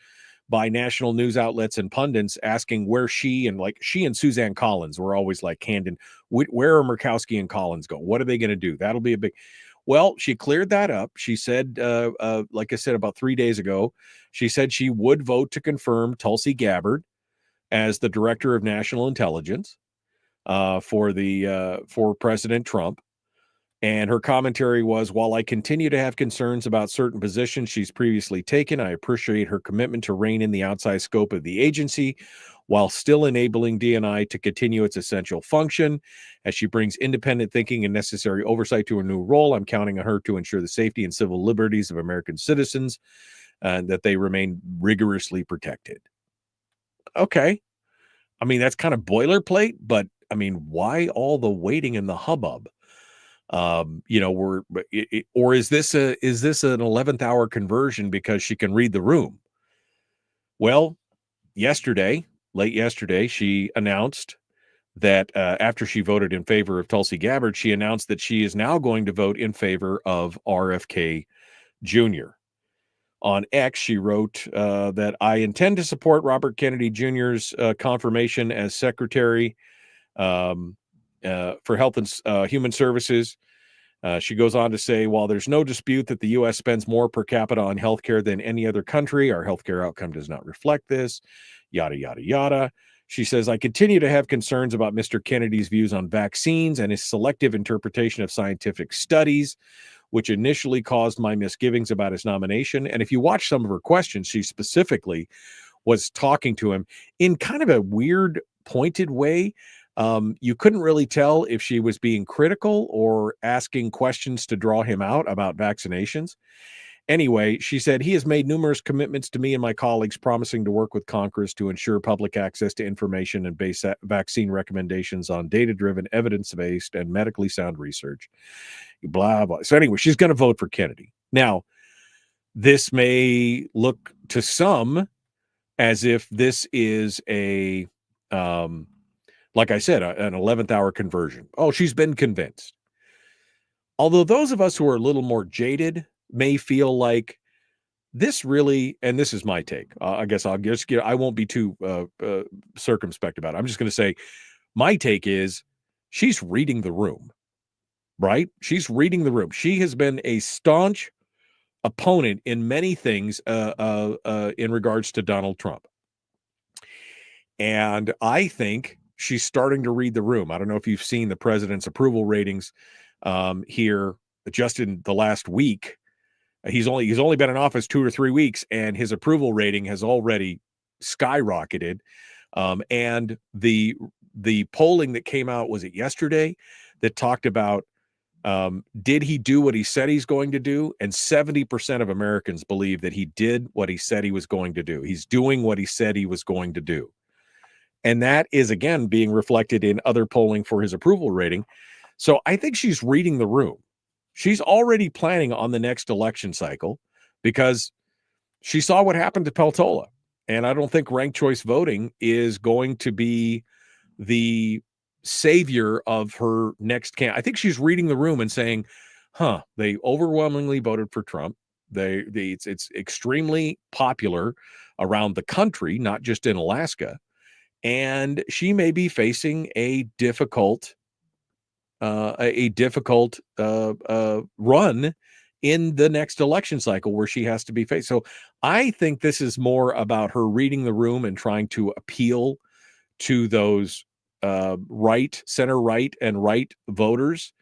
Speaker 6: by national news outlets and pundits asking where she and Suzanne Collins were always like hand where are Murkowski and Collins go? What are they going to do? That'll be a big. Well, she cleared that up. She said, like I said, about 3 days ago, she said she would vote to confirm Tulsi Gabbard as the director of national intelligence for President Trump. And her commentary was, while I continue to have concerns about certain positions she's previously taken, I appreciate her commitment to rein in the outside scope of the agency while still enabling DNI to continue its essential function. As she brings independent thinking and necessary oversight to her new role, I'm counting on her to ensure the safety and civil liberties of American citizens and that they remain rigorously protected. Okay. I mean, that's kind of boilerplate, but I mean, why all the waiting and the hubbub? Or is this an 11th hour conversion because she can read the room? Well, late yesterday, she announced that after she voted in favor of Tulsi Gabbard, she announced that she is now going to vote in favor of RFK Jr. On X, she wrote that I intend to support Robert Kennedy Jr.'s confirmation as Secretary for Health and Human Services. She goes on to say, while there's no dispute that the U.S. spends more per capita on healthcare than any other country, our healthcare outcome does not reflect this, yada, yada, yada. She says, I continue to have concerns about Mr. Kennedy's views on vaccines and his selective interpretation of scientific studies, which initially caused my misgivings about his nomination. And if you watch some of her questions, she specifically was talking to him in kind of a weird, pointed way. You couldn't really tell if she was being critical or asking questions to draw him out about vaccinations. Anyway, she said, he has made numerous commitments to me and my colleagues, promising to work with Congress to ensure public access to information and base vaccine recommendations on data-driven, evidence-based, and medically sound research. Blah, blah. So anyway, she's going to vote for Kennedy. Now, this may look to some as if this is a, like I said, an 11th hour conversion. Oh, she's been convinced. Although those of us who are a little more jaded may feel like this really, and this is my take. I guess I'll just get, I won't be too circumspect about it. I'm just going to say my take is she's reading the room, right? She's reading the room. She has been a staunch opponent in many things in regards to Donald Trump. And I think she's starting to read the room. I don't know if you've seen the president's approval ratings here just in the last week. He's only been in office 2 or 3 weeks, and his approval rating has already skyrocketed. And the polling that came out, was it yesterday, that talked about did he do what he said he's going to do? And 70% of Americans believe that he did what he said he was going to do. He's doing what he said he was going to do. And that is, again, being reflected in other polling for his approval rating. So I think she's reading the room. She's already planning on the next election cycle because she saw what happened to Peltola. And I don't think ranked choice voting is going to be the savior of her next campaign. I think she's reading the room and saying, they overwhelmingly voted for Trump. It's extremely popular around the country, not just in Alaska. And she may be facing a difficult run in the next election cycle where she has to be faced. So I think this is more about her reading the room and trying to appeal to those center right and right voters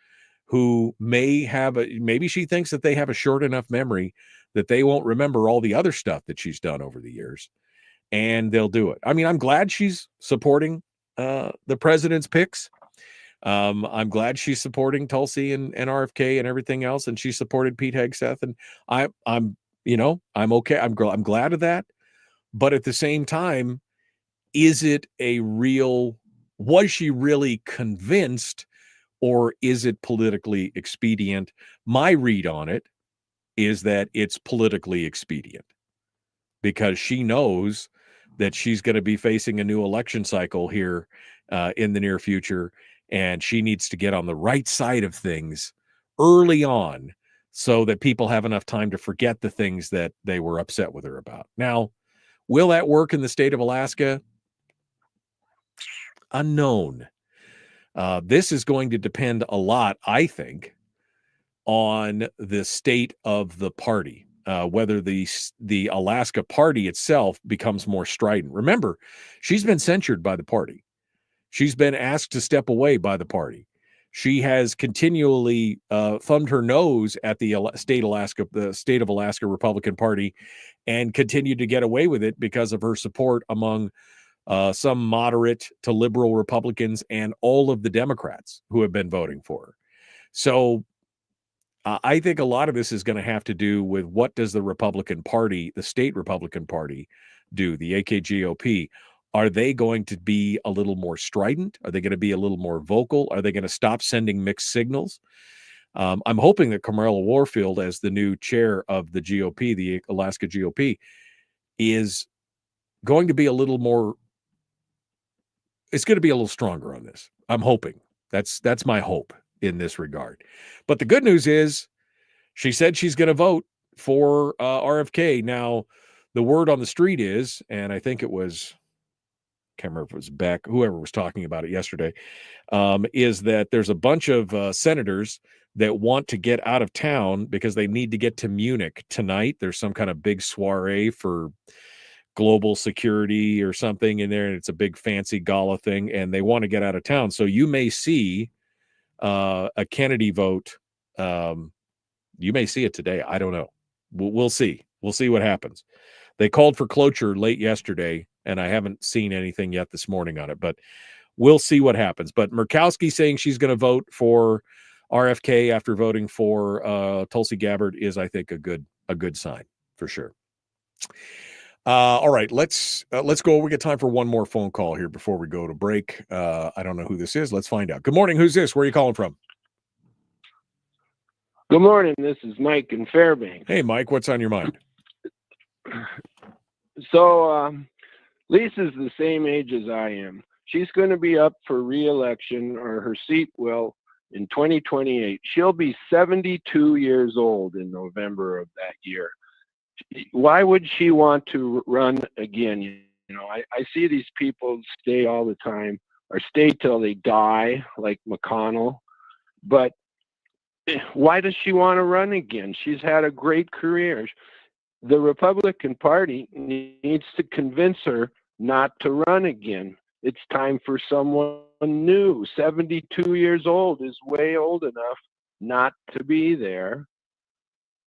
Speaker 6: who maybe she thinks that they have a short enough memory that they won't remember all the other stuff that she's done over the years, and they'll do it. I mean, I'm glad she's supporting the president's picks. I'm glad she's supporting Tulsi and RFK and everything else, and she supported Pete Hegseth, and I'm okay. I'm glad of that. But at the same time, was she really convinced, or is it politically expedient? My read on it is that it's politically expedient because she knows that she's going to be facing a new election cycle here in the near future, and she needs to get on the right side of things early on so that people have enough time to forget the things that they were upset with her about. Now, will that work in the state of Alaska? Unknown. This is going to depend a lot, I think, on the state of the party, whether the Alaska party itself becomes more strident. Remember, she's been censured by the party. She's been asked to step away by the party. She has continually thumbed her nose at the state of Alaska Republican Party and continued to get away with it because of her support among some moderate to liberal Republicans and all of the Democrats who have been voting for her. So I think a lot of this is going to have to do with what does the Republican Party, the state Republican Party, do, the AKGOP. Are they going to be a little more strident? Are they going to be a little more vocal? Are they going to stop sending mixed signals? I'm hoping that Kamala Warfield, as the new chair of the GOP, the Alaska GOP, is going to be a little more, it's going to be a little stronger on this. I'm hoping. That's my hope in this regard. But the good news is she said she's going to vote for RFK. Now, the word on the street is, and I think it was, can't remember if it was Beck, whoever was talking about it yesterday, is that there's a bunch of senators that want to get out of town because they need to get to Munich tonight. There's some kind of big soiree for global security or something in there, and it's a big fancy gala thing, and they want to get out of town. So you may see a Kennedy vote. You may see it today. I don't know. We'll see. We'll see what happens. They called for cloture late yesterday, and I haven't seen anything yet this morning on it, but we'll see what happens. But Murkowski saying she's going to vote for RFK after voting for Tulsi Gabbard is, I think, a good sign for sure. All right, let's go. We get time for one more phone call here before we go to break. I don't know who this is. Let's find out. Good morning. Who's this? Where are you calling from?
Speaker 10: Good morning. This is Mike in Fairbanks.
Speaker 6: Hey, Mike. What's on your mind?
Speaker 10: So, Lisa's the same age as I am. She's going to be up for re-election, or her seat will, in 2028. She'll be 72 years old in November of that year. Why would she want to run again? You know, I see these people stay all the time, or stay till they die, like McConnell. But why does she want to run again? She's had a great career. The Republican Party needs to convince her not to run again. It's time for someone new. 72 years old is way old enough not to be there.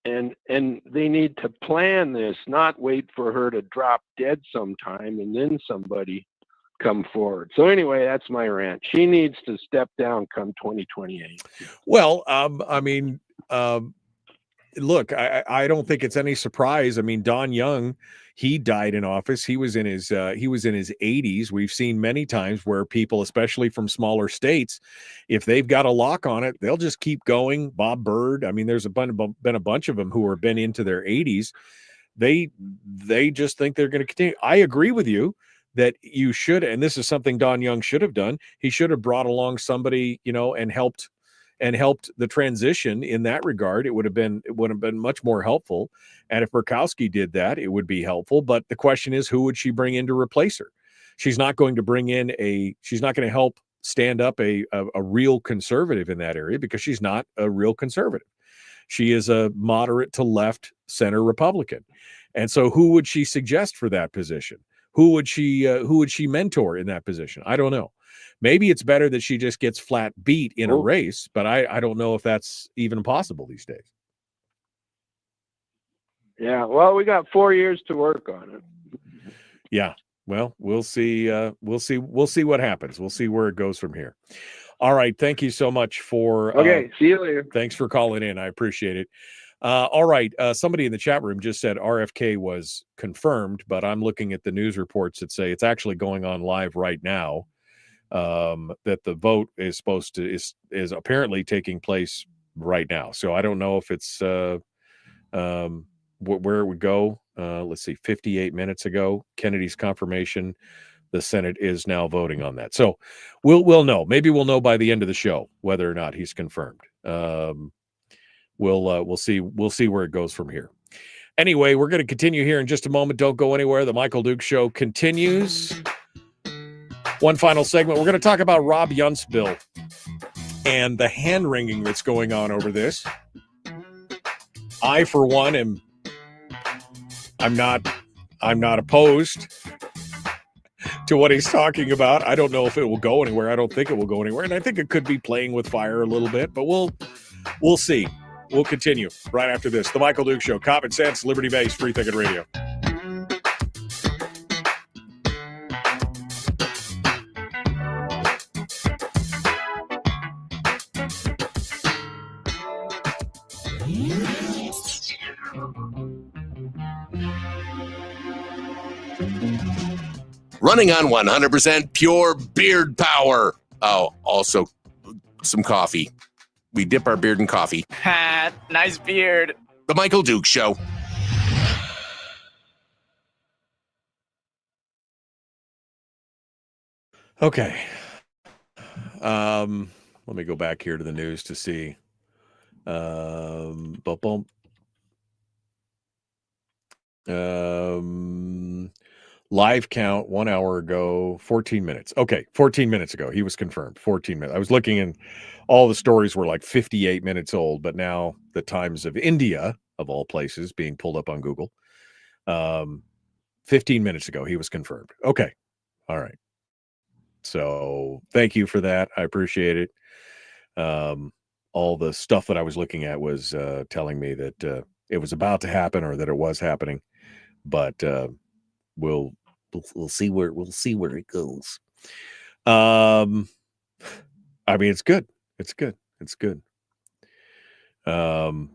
Speaker 10: And they need to plan this, not wait for her to drop dead sometime and then somebody come forward. So anyway, that's my rant. She needs to step down come 2028.
Speaker 6: Well, I mean, look, I don't think it's any surprise. I mean, Don Young, he died in office. He was in his 80s. We've seen many times where people, especially from smaller states, if they've got a lock on it, they'll just keep going. Bob Byrd. I mean, there's been a bunch of them who have been into their 80s. They just think they're going to continue. I agree with you that you should, and this is something Don Young should have done. He should have brought along somebody, and helped the transition in that regard. It would have been much more helpful. And if Murkowski did that, it would be helpful. But the question is, who would she bring in to replace her? She's not going to she's not going to help stand up a real conservative in that area, because she's not a real conservative. She is a moderate to left center Republican. And so who would she suggest for that position? Who would she mentor in that position? I don't know. Maybe it's better that she just gets flat beat in a race, but I don't know if that's even possible these days.
Speaker 10: Yeah, well, we got 4 years to work on it.
Speaker 6: Yeah, well, we'll see. We'll see what happens. We'll see where it goes from here. All right. Thank you so much for.
Speaker 10: Okay. See you later.
Speaker 6: Thanks for calling in. I appreciate it. All right. Somebody in the chat room just said RFK was confirmed, but I'm looking at the news reports that say it's actually going on live right now. That the vote is supposed to is apparently taking place right now. So I don't know if it's where it would go. Let's see, 58 minutes ago, Kennedy's confirmation. The Senate is now voting on that. So we'll know. Maybe we'll know by the end of the show whether or not he's confirmed. We'll see where it goes from here. Anyway, we're going to continue here in just a moment. Don't go anywhere. The Michael Duke Show continues. One final segment. We're going to talk about Rob Yunt's bill and the hand-wringing that's going on over this. I, for one, I'm not opposed to what he's talking about. I don't know if it will go anywhere. I don't think it will go anywhere. And I think it could be playing with fire a little bit, but we'll see. We'll continue right after this. The Michael Duke Show, Common Sense, Liberty-Based, Free Thinking Radio.
Speaker 1: Running on 100% pure beard power. Oh, also some coffee. We dip our beard in coffee.
Speaker 11: Ha, nice beard.
Speaker 1: The Michael Duke Show.
Speaker 6: Okay. Let me go back here to the news to see. Live count 1 hour ago, 14 minutes. Okay, 14 minutes ago. He was confirmed. 14 minutes. I was looking and all the stories were like 58 minutes old, but now the Times of India, of all places, being pulled up on Google. 15 minutes ago, he was confirmed. Okay. All right. So thank you for that. I appreciate it. All the stuff that I was looking at was telling me that it was about to happen or that it was happening, but we'll see where it goes. I mean, it's good. It's good. I'm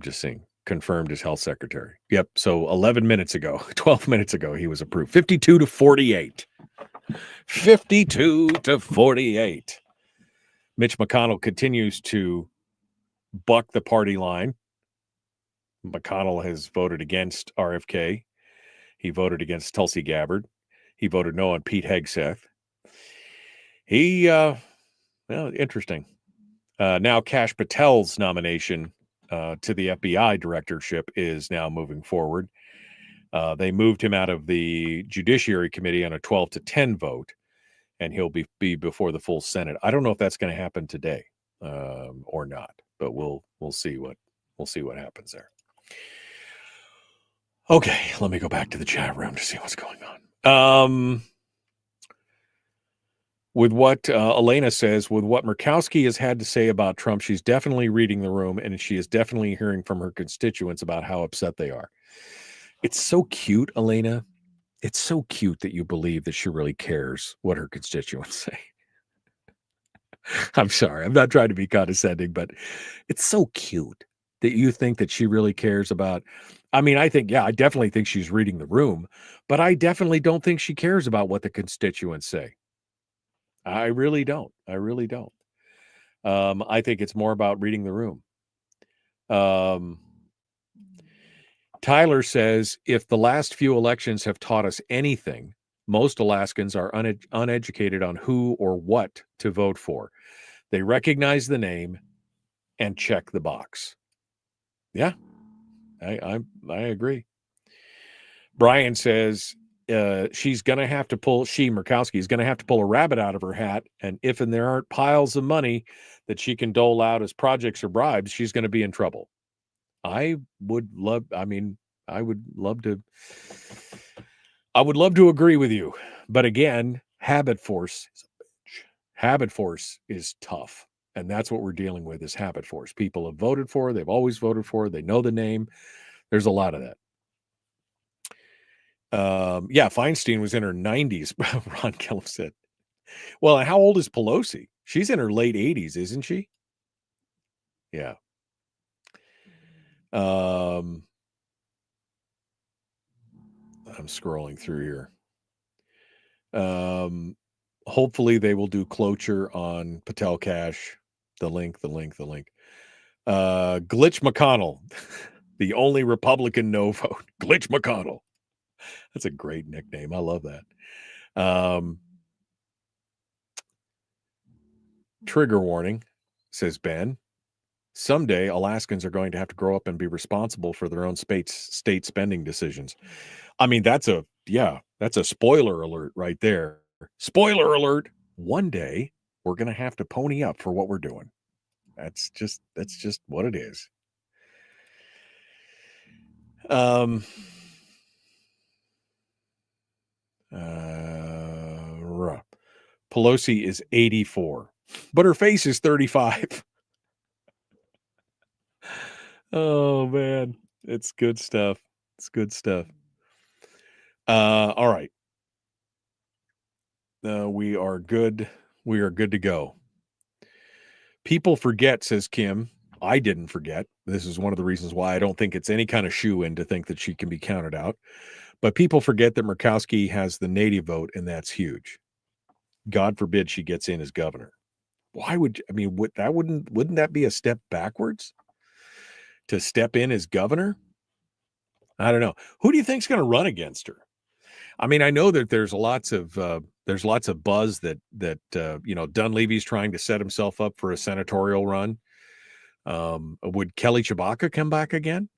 Speaker 6: just saying, confirmed as health secretary. Yep. So 12 minutes ago, he was approved. 52 to 48. 52 to 48. Mitch McConnell continues to buck the party line. McConnell has voted against RFK. He voted against Tulsi Gabbard. He voted no on Pete Hegseth. Interesting. Now Kash Patel's nomination to the FBI directorship is now moving forward. They moved him out of the Judiciary Committee on a 12-10 vote, and he'll be before the full Senate. I don't know if that's going to happen today or not, but we'll see what happens there. Okay, let me go back to the chat room to see what's going on. With what Elena says, with what Murkowski has had to say about Trump, she's definitely reading the room, and she is definitely hearing from her constituents about how upset they are. It's so cute, Elena. It's so cute that you believe that she really cares what her constituents say. I'm sorry. I'm not trying to be condescending, but it's so cute that you think that she really cares about. I mean, I definitely think she's reading the room, but I definitely don't think she cares about what the constituents say. I really don't. I think it's more about reading the room. Tyler says, if the last few elections have taught us anything, most Alaskans are uneducated on who or what to vote for. They recognize the name and check the box. Yeah, I agree. Brian says Murkowski is going to have to pull a rabbit out of her hat, and if there aren't piles of money that she can dole out as projects or bribes, she's going to be in trouble. I would love to agree with you. But again, habit force is a bitch. Habit force is tough. And that's what we're dealing with is habit force. People have voted for her. They've always voted for her. They know the name. There's a lot of that. Feinstein was in her 90s, Ron Kellum said. Well, how old is Pelosi? She's in her late 80s, isn't she? Yeah. I'm scrolling through here. Hopefully they will do cloture on Patel Cash. The link. Glitch McConnell, the only Republican no vote. Glitch McConnell. That's a great nickname. I love that. Trigger warning, says Ben. Someday Alaskans are going to have to grow up and be responsible for their own state spending decisions. I mean, that's a spoiler alert right there. Spoiler alert. One day we're going to have to pony up for what we're doing. That's just what it is. Pelosi is 84, but her face is 35. Oh man, it's good stuff. All right. We are good. We are good to go. People forget, says Kim. I didn't forget. This is one of the reasons why I don't think it's any kind of shoe-in to think that she can be counted out. But people forget that Murkowski has the native vote, and that's huge. God forbid she gets in as governor. Why would wouldn't that be a step backwards to step in as governor? I don't know. Who do you think's going to run against her? I mean, I know that there's lots of buzz that Dunleavy's trying to set himself up for a senatorial run. Would Kelly Chewbacca come back again?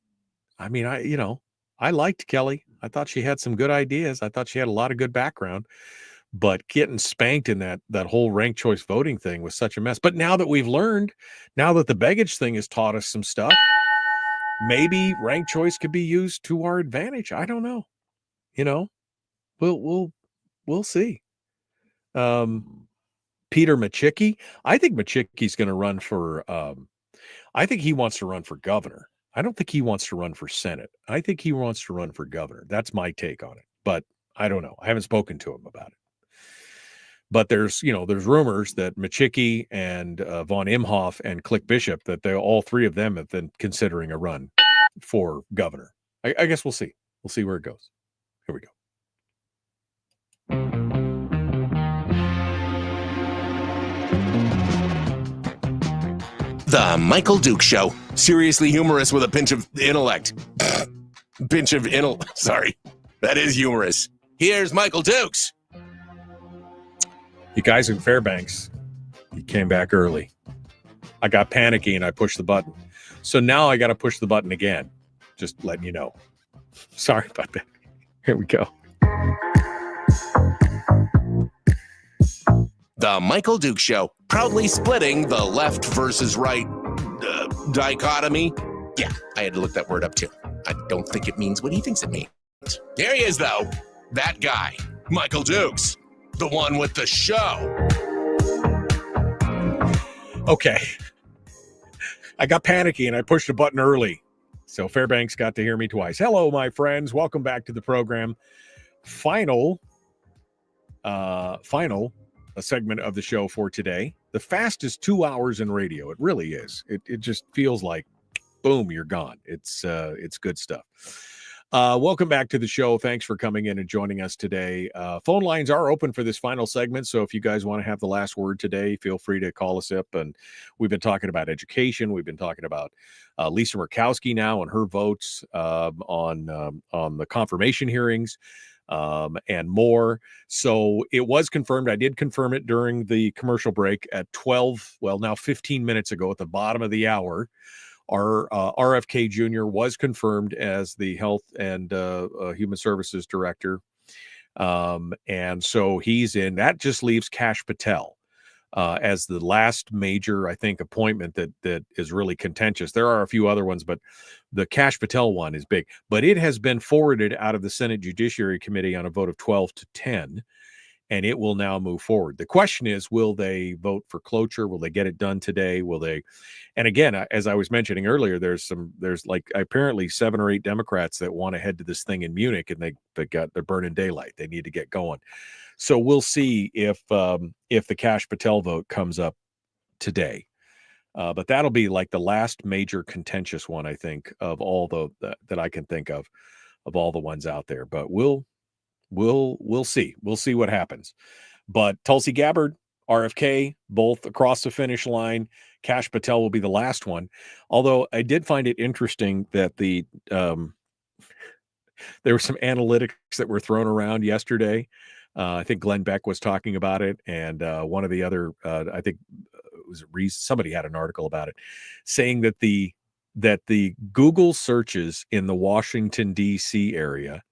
Speaker 6: I mean, I liked Kelly. I thought she had some good ideas. I thought she had a lot of good background, but getting spanked in that whole ranked choice voting thing was such a mess. But now that we've learned, now that the baggage thing has taught us some stuff, maybe ranked choice could be used to our advantage. I don't know. We'll see. Peter Machicki. I think Machicki's going to run for. I think he wants to run for governor. I don't think he wants to run for Senate. I think he wants to run for governor. That's my take on it. But I don't know. I haven't spoken to him about it. But there's rumors that Machicki and von Imhoff and Click Bishop, that all three of them have been considering a run for governor. I guess we'll see. We'll see where it goes. Here we go.
Speaker 1: The Michael Duke Show. Seriously humorous with a pinch of intellect. Sorry. That is humorous. Here's Michael Dukes.
Speaker 6: You guys in Fairbanks, you came back early. I got panicky and I pushed the button. So now I got to push the button again. Just letting you know. Sorry about that. Here we go.
Speaker 1: The Michael Duke Show, proudly splitting the left versus right dichotomy. Yeah, I had to look that word up too. I don't think it means what he thinks it means. There he is, though. That guy, Michael Dukes, the one with the show.
Speaker 6: Okay. I got panicky and I pushed the button early. So Fairbanks got to hear me twice. Hello, my friends. Welcome back to the program. Final a segment of the show for today. The fastest 2 hours in radio. It really is. It just feels like, boom, you're gone. It's good stuff. Welcome back to the show. Thanks for coming in and joining us today. Phone lines are open for this final segment, so if you guys want to have the last word today, feel free to call us up. And we've been talking about education. We've been talking about Lisa Murkowski now and her votes on the confirmation hearings. And more. So it was confirmed. I did confirm it during the commercial break at 15 minutes ago at the bottom of the hour. Our RFK Jr. was confirmed as the Health and Human Services Director. And so he's in. That just leaves Kash Patel as the last major, I think, appointment that is really contentious. There are a few other ones, but the Kash Patel one is big. But it has been forwarded out of the Senate Judiciary Committee on a vote of 12-10, and it will now move forward. The question is, will they vote for cloture? Will they get it done today? Will they? And again, as I was mentioning earlier, there's like apparently 7 or 8 Democrats that want to head to this thing in Munich, and they're burning daylight. They need to get going. So we'll see if the Kash Patel vote comes up today. But that'll be like the last major contentious one, I think, of all that I can think of all the ones out there. But we'll see. We'll see what happens. But Tulsi Gabbard, RFK, both across the finish line. Kash Patel will be the last one. Although I did find it interesting that there were some analytics that were thrown around yesterday. I think Glenn Beck was talking about it, and one of the other, I think, somebody had an article about it, saying that the Google searches in the Washington D.C. area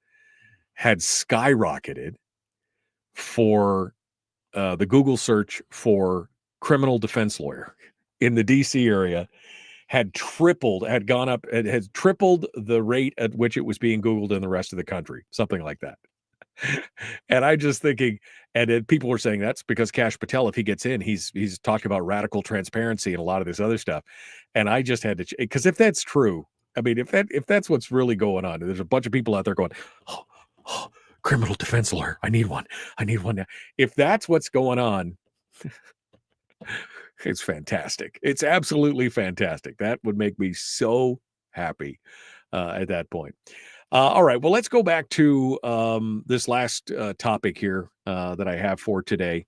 Speaker 6: had skyrocketed for the Google search for criminal defense lawyer in the DC area had tripled the rate at which it was being Googled in the rest of the country, something like that. And I just thinking, and people were saying that's because Kash Patel, if he gets in, he's talking about radical transparency and a lot of this other stuff. And I just had to, because if that's true, I mean, if that's what's really going on, there's a bunch of people out there going, oh, criminal defense lawyer. I need one now. If that's what's going on, it's fantastic. It's absolutely fantastic. That would make me so happy at that point. All right. Well, let's go back to this last topic here that I have for today.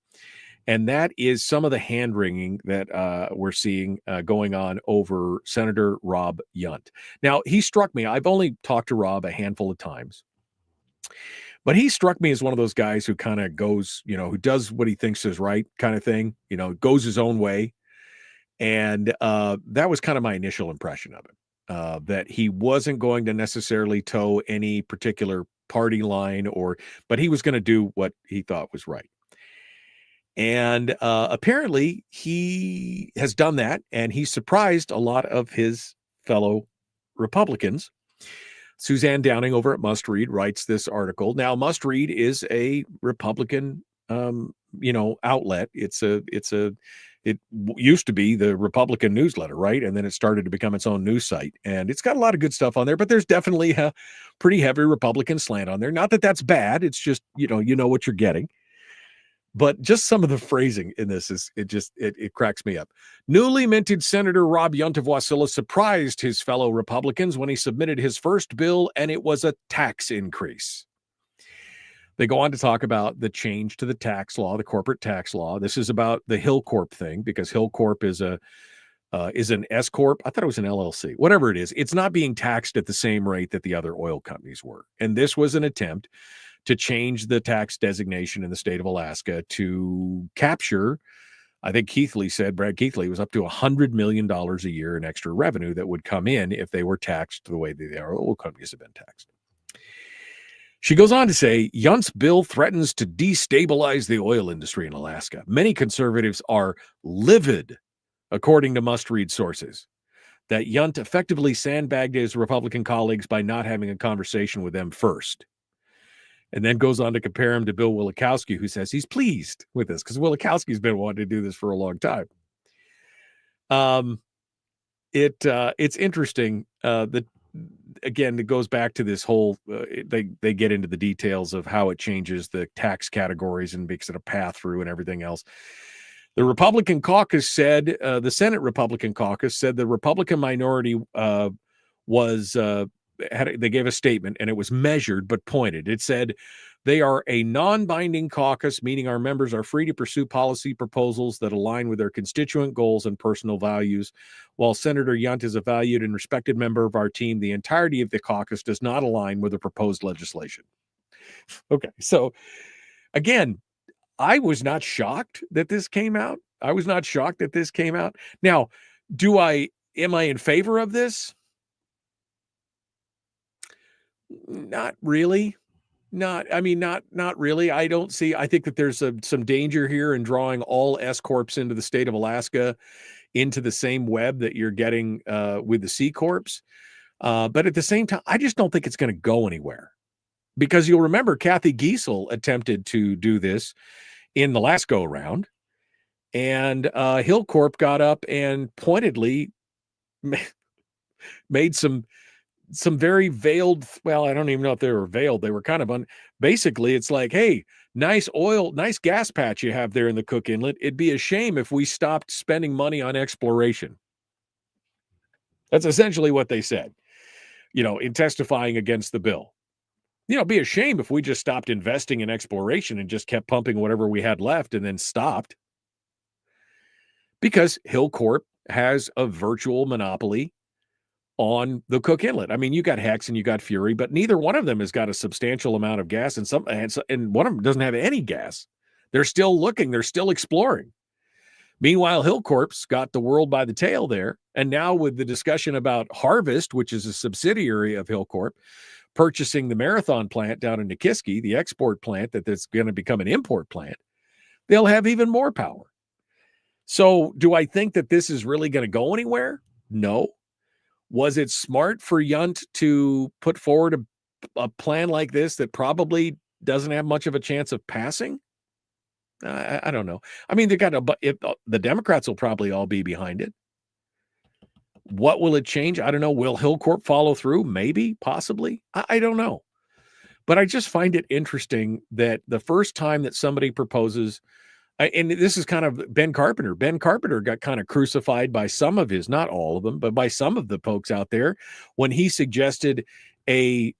Speaker 6: And that is some of the hand-wringing that we're seeing going on over Senator Rob Yunt. Now, he struck me. I've only talked to Rob a handful of times. But he struck me as one of those guys who kind of goes, who does what he thinks is right kind of thing, goes his own way. And that was kind of my initial impression of him, that he wasn't going to necessarily toe any particular party line but he was going to do what he thought was right. And apparently he has done that, and he surprised a lot of his fellow Republicans. Suzanne Downing over at Must Read writes this article. Now, Must Read is a Republican, outlet. It used to be the Republican newsletter, right? And then it started to become its own news site. And it's got a lot of good stuff on there, but there's definitely a pretty heavy Republican slant on there. Not that that's bad. It's just, you know what you're getting. But just some of the phrasing in this it cracks me up. Newly minted Senator Rob Yunt of Wasilla surprised his fellow Republicans when he submitted his first bill, and it was a tax increase. They go on to talk about the change to the tax law, the corporate tax law. This is about the Hill Corp thing, because Hill Corp is an S Corp. I thought it was an LLC. Whatever it is, it's not being taxed at the same rate that the other oil companies were. And this was an attempt to change the tax designation in the state of Alaska to capture, I think Brad Keithley was up to $100 million a year in extra revenue that would come in if they were taxed the way the oil companies have been taxed. She goes on to say, Yunt's bill threatens to destabilize the oil industry in Alaska. Many conservatives are livid, according to Must Read sources, that Yunt effectively sandbagged his Republican colleagues by not having a conversation with them first. And then goes on to compare him to Bill Wielechowski, who says he's pleased with this because Wielechowski's been wanting to do this for a long time. It's interesting that, again, it goes back to this whole they get into the details of how it changes the tax categories and makes it a path through and everything else. The Republican caucus said, the Senate Republican caucus said the Republican minority they gave a statement, and it was measured but pointed. It said, they are a non-binding caucus, meaning our members are free to pursue policy proposals that align with their constituent goals and personal values. While Senator Yunt is a valued and respected member of our team, the entirety of the caucus does not align with the proposed legislation. Okay, so again, I was not shocked that this came out. Now, am I in favor of this? Not really. Not really. I think that there's some danger here in drawing all S Corps into the state of Alaska into the same web that you're getting with the C Corps. But at the same time, I just don't think it's going to go anywhere, because you'll remember Kathy Giesel attempted to do this in the last go around, and Hill Corp got up and pointedly made some some very veiled, well, I don't even know if they were veiled. They were kind of basically, it's like, hey, nice gas patch you have there in the Cook Inlet. It'd be a shame if we stopped spending money on exploration. That's essentially what they said, in testifying against the bill. It'd be a shame if we just stopped investing in exploration and just kept pumping whatever we had left and then stopped. Because Hillcorp has a virtual monopoly on the Cook Inlet. I mean, you got Hex and you got Fury, but neither one of them has got a substantial amount of gas, and one of them doesn't have any gas. They're still looking. They're still exploring. Meanwhile, Hillcorp's got the world by the tail there. And now with the discussion about Harvest, which is a subsidiary of Hillcorp, purchasing the Marathon plant down in Nikiski, the export plant that's going to become an import plant, they'll have even more power. So do I think that this is really going to go anywhere? No. Was it smart for Yunt to put forward a plan like this that probably doesn't have much of a chance of passing? I don't know. I mean, the Democrats will probably all be behind it. What will it change? I don't know. Will Hillcorp follow through? Maybe, possibly. I don't know. But I just find it interesting that the first time that somebody proposes, and this is kind of Ben Carpenter. Ben Carpenter got kind of crucified by some of his, not all of them, but by some of the folks out there when he suggested a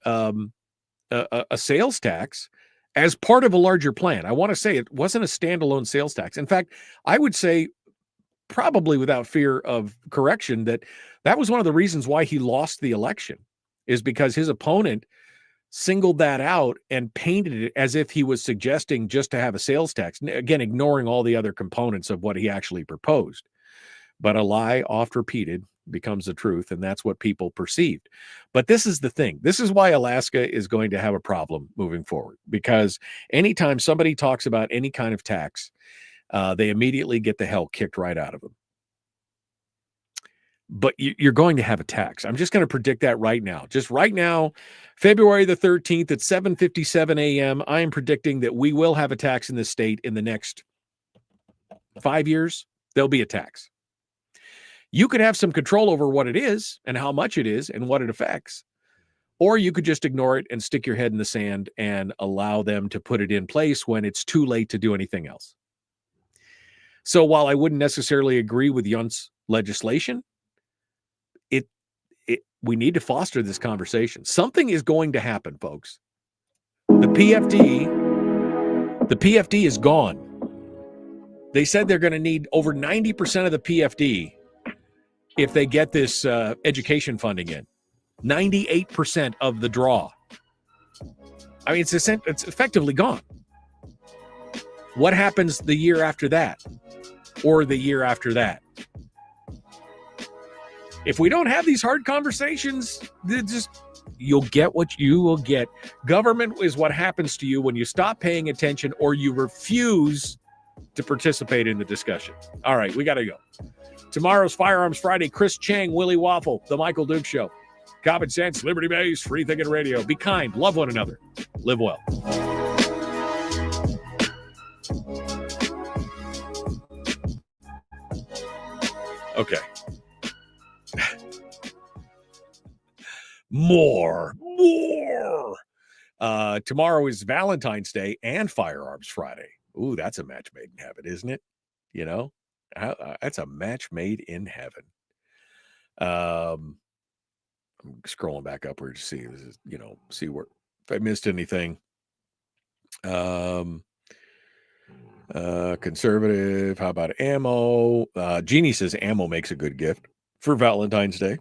Speaker 6: sales tax as part of a larger plan. I want to say it wasn't a standalone sales tax. In fact, I would say probably without fear of correction that was one of the reasons why he lost the election, is because his opponent singled that out and painted it as if he was suggesting just to have a sales tax, again, ignoring all the other components of what he actually proposed. But a lie oft repeated becomes the truth, and that's what people perceived. But this is the thing. This is why Alaska is going to have a problem moving forward, because anytime somebody talks about any kind of tax, they immediately get the hell kicked right out of them. But you're going to have a tax. I'm just going to predict that right now. Just right now, February the 13th at 7:57 a.m., I am predicting that we will have a tax in this state in the next 5 years. There'll be a tax. You could have some control over what it is and how much it is and what it affects. Or you could just ignore it and stick your head in the sand and allow them to put it in place when it's too late to do anything else. So while I wouldn't necessarily agree with Yunt's legislation, we need to foster this conversation. Something is going to happen, folks. The PFD is gone. They said they're going to need over 90% of the PFD if they get this education funding in. 98% of the draw. I mean, it's effectively gone. What happens the year after that? Or the year after that? If we don't have these hard conversations, you'll get what you will get. Government is what happens to you when you stop paying attention or you refuse to participate in the discussion. All right, we got to go. Tomorrow's Firearms Friday. Chris Chang, Willie Waffle, The Michael Duke Show. Common sense, liberty-based, free-thinking radio. Be kind, love one another, live well. Okay. More. Tomorrow is Valentine's Day and Firearms Friday. Ooh, that's a match made in heaven, isn't it? That's a match made in heaven. I'm scrolling back upward to see, see where, if I missed anything. Conservative. How about ammo? Jeannie says ammo makes a good gift for Valentine's Day.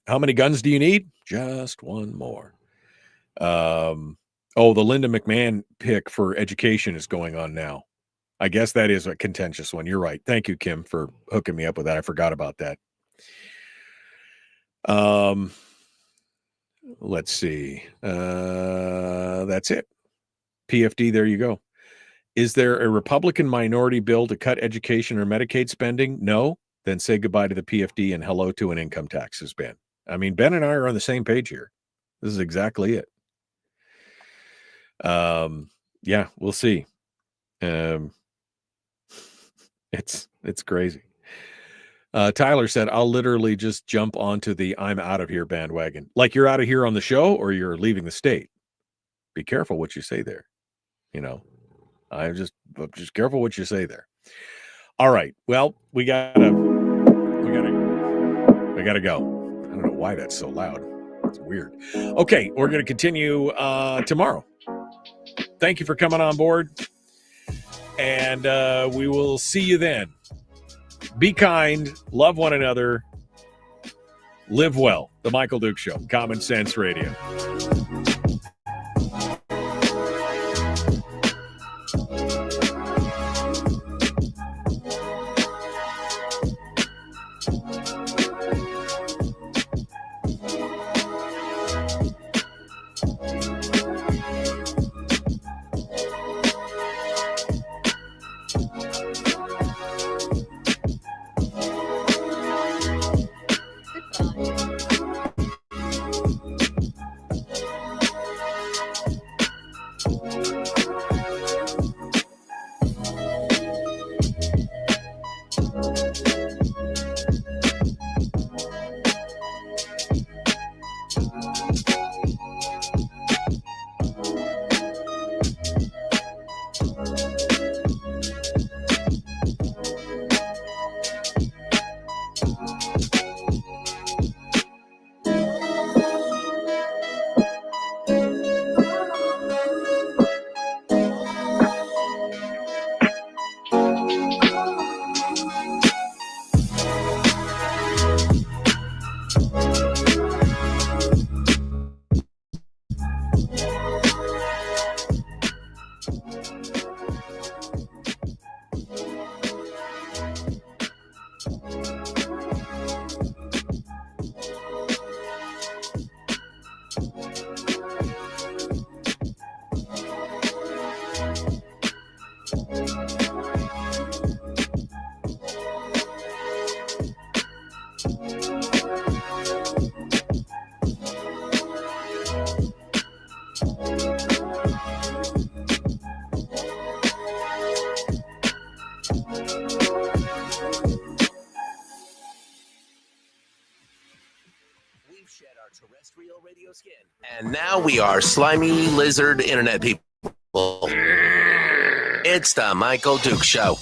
Speaker 6: How many guns do you need? Just one more. The Linda McMahon pick for education is going on now. I guess that is a contentious one. You're right. Thank you, Kim, for hooking me up with that. I forgot about that. Let's see. That's it. PFD, there you go. Is there a Republican minority bill to cut education or Medicaid spending? No. Then say goodbye to the PFD and hello to an income taxes ban. I mean, Ben and I are on the same page here. This is exactly it. Yeah, we'll see. It's crazy. Tyler said, I'll literally just jump onto the I'm out of here bandwagon. Like you're out of here on the show or you're leaving the state. Be careful what you say there. You know, I'm just careful what you say there. All right. Well, we gotta go. I don't know why that's so loud. It's weird. Okay, we're gonna continue tomorrow. Thank you for coming on board. And we will see you then. Be kind, love one another, live well. The Michael Duke Show, Common Sense Radio.
Speaker 1: And now we are slimy lizard internet people. It's the Michael Duke Show.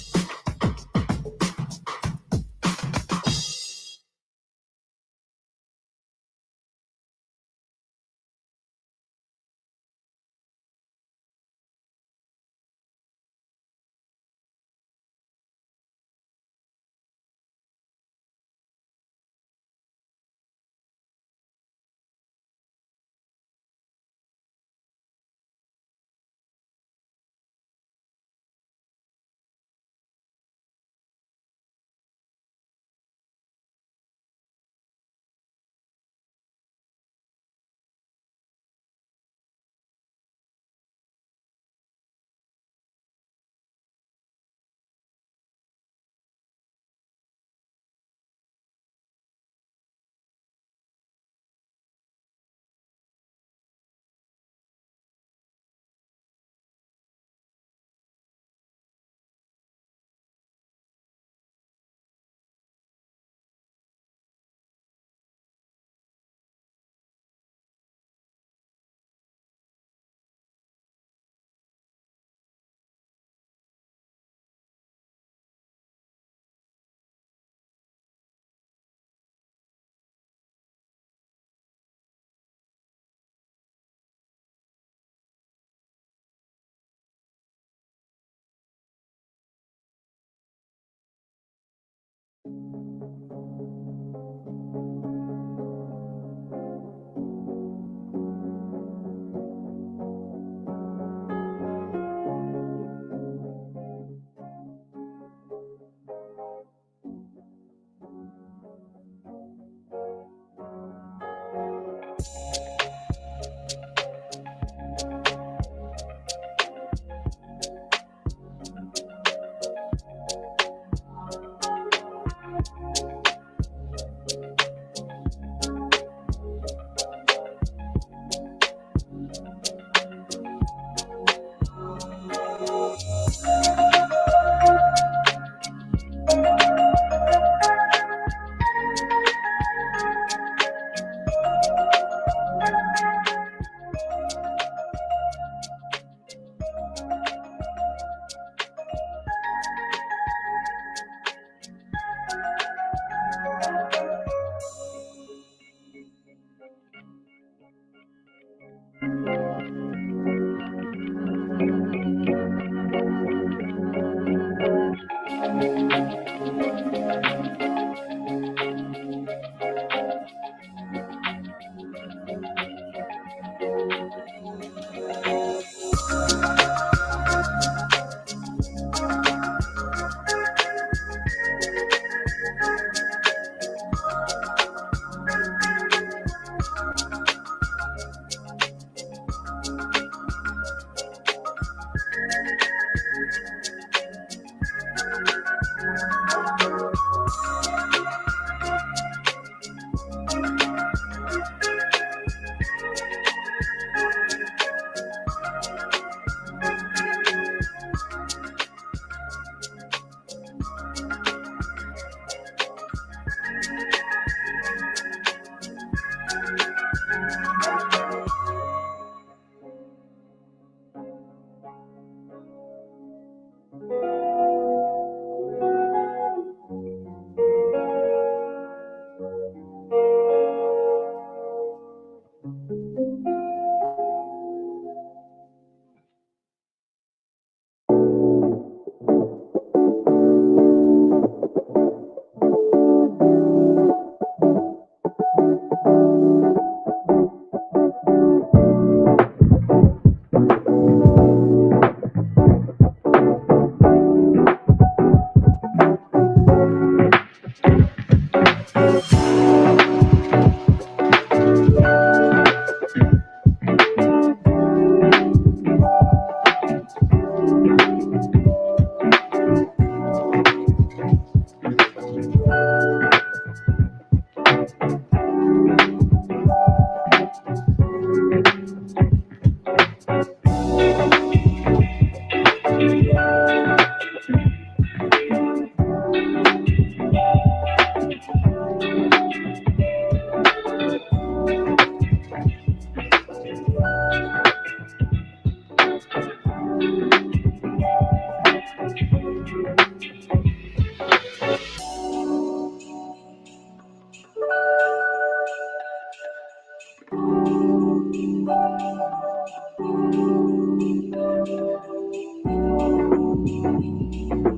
Speaker 12: you.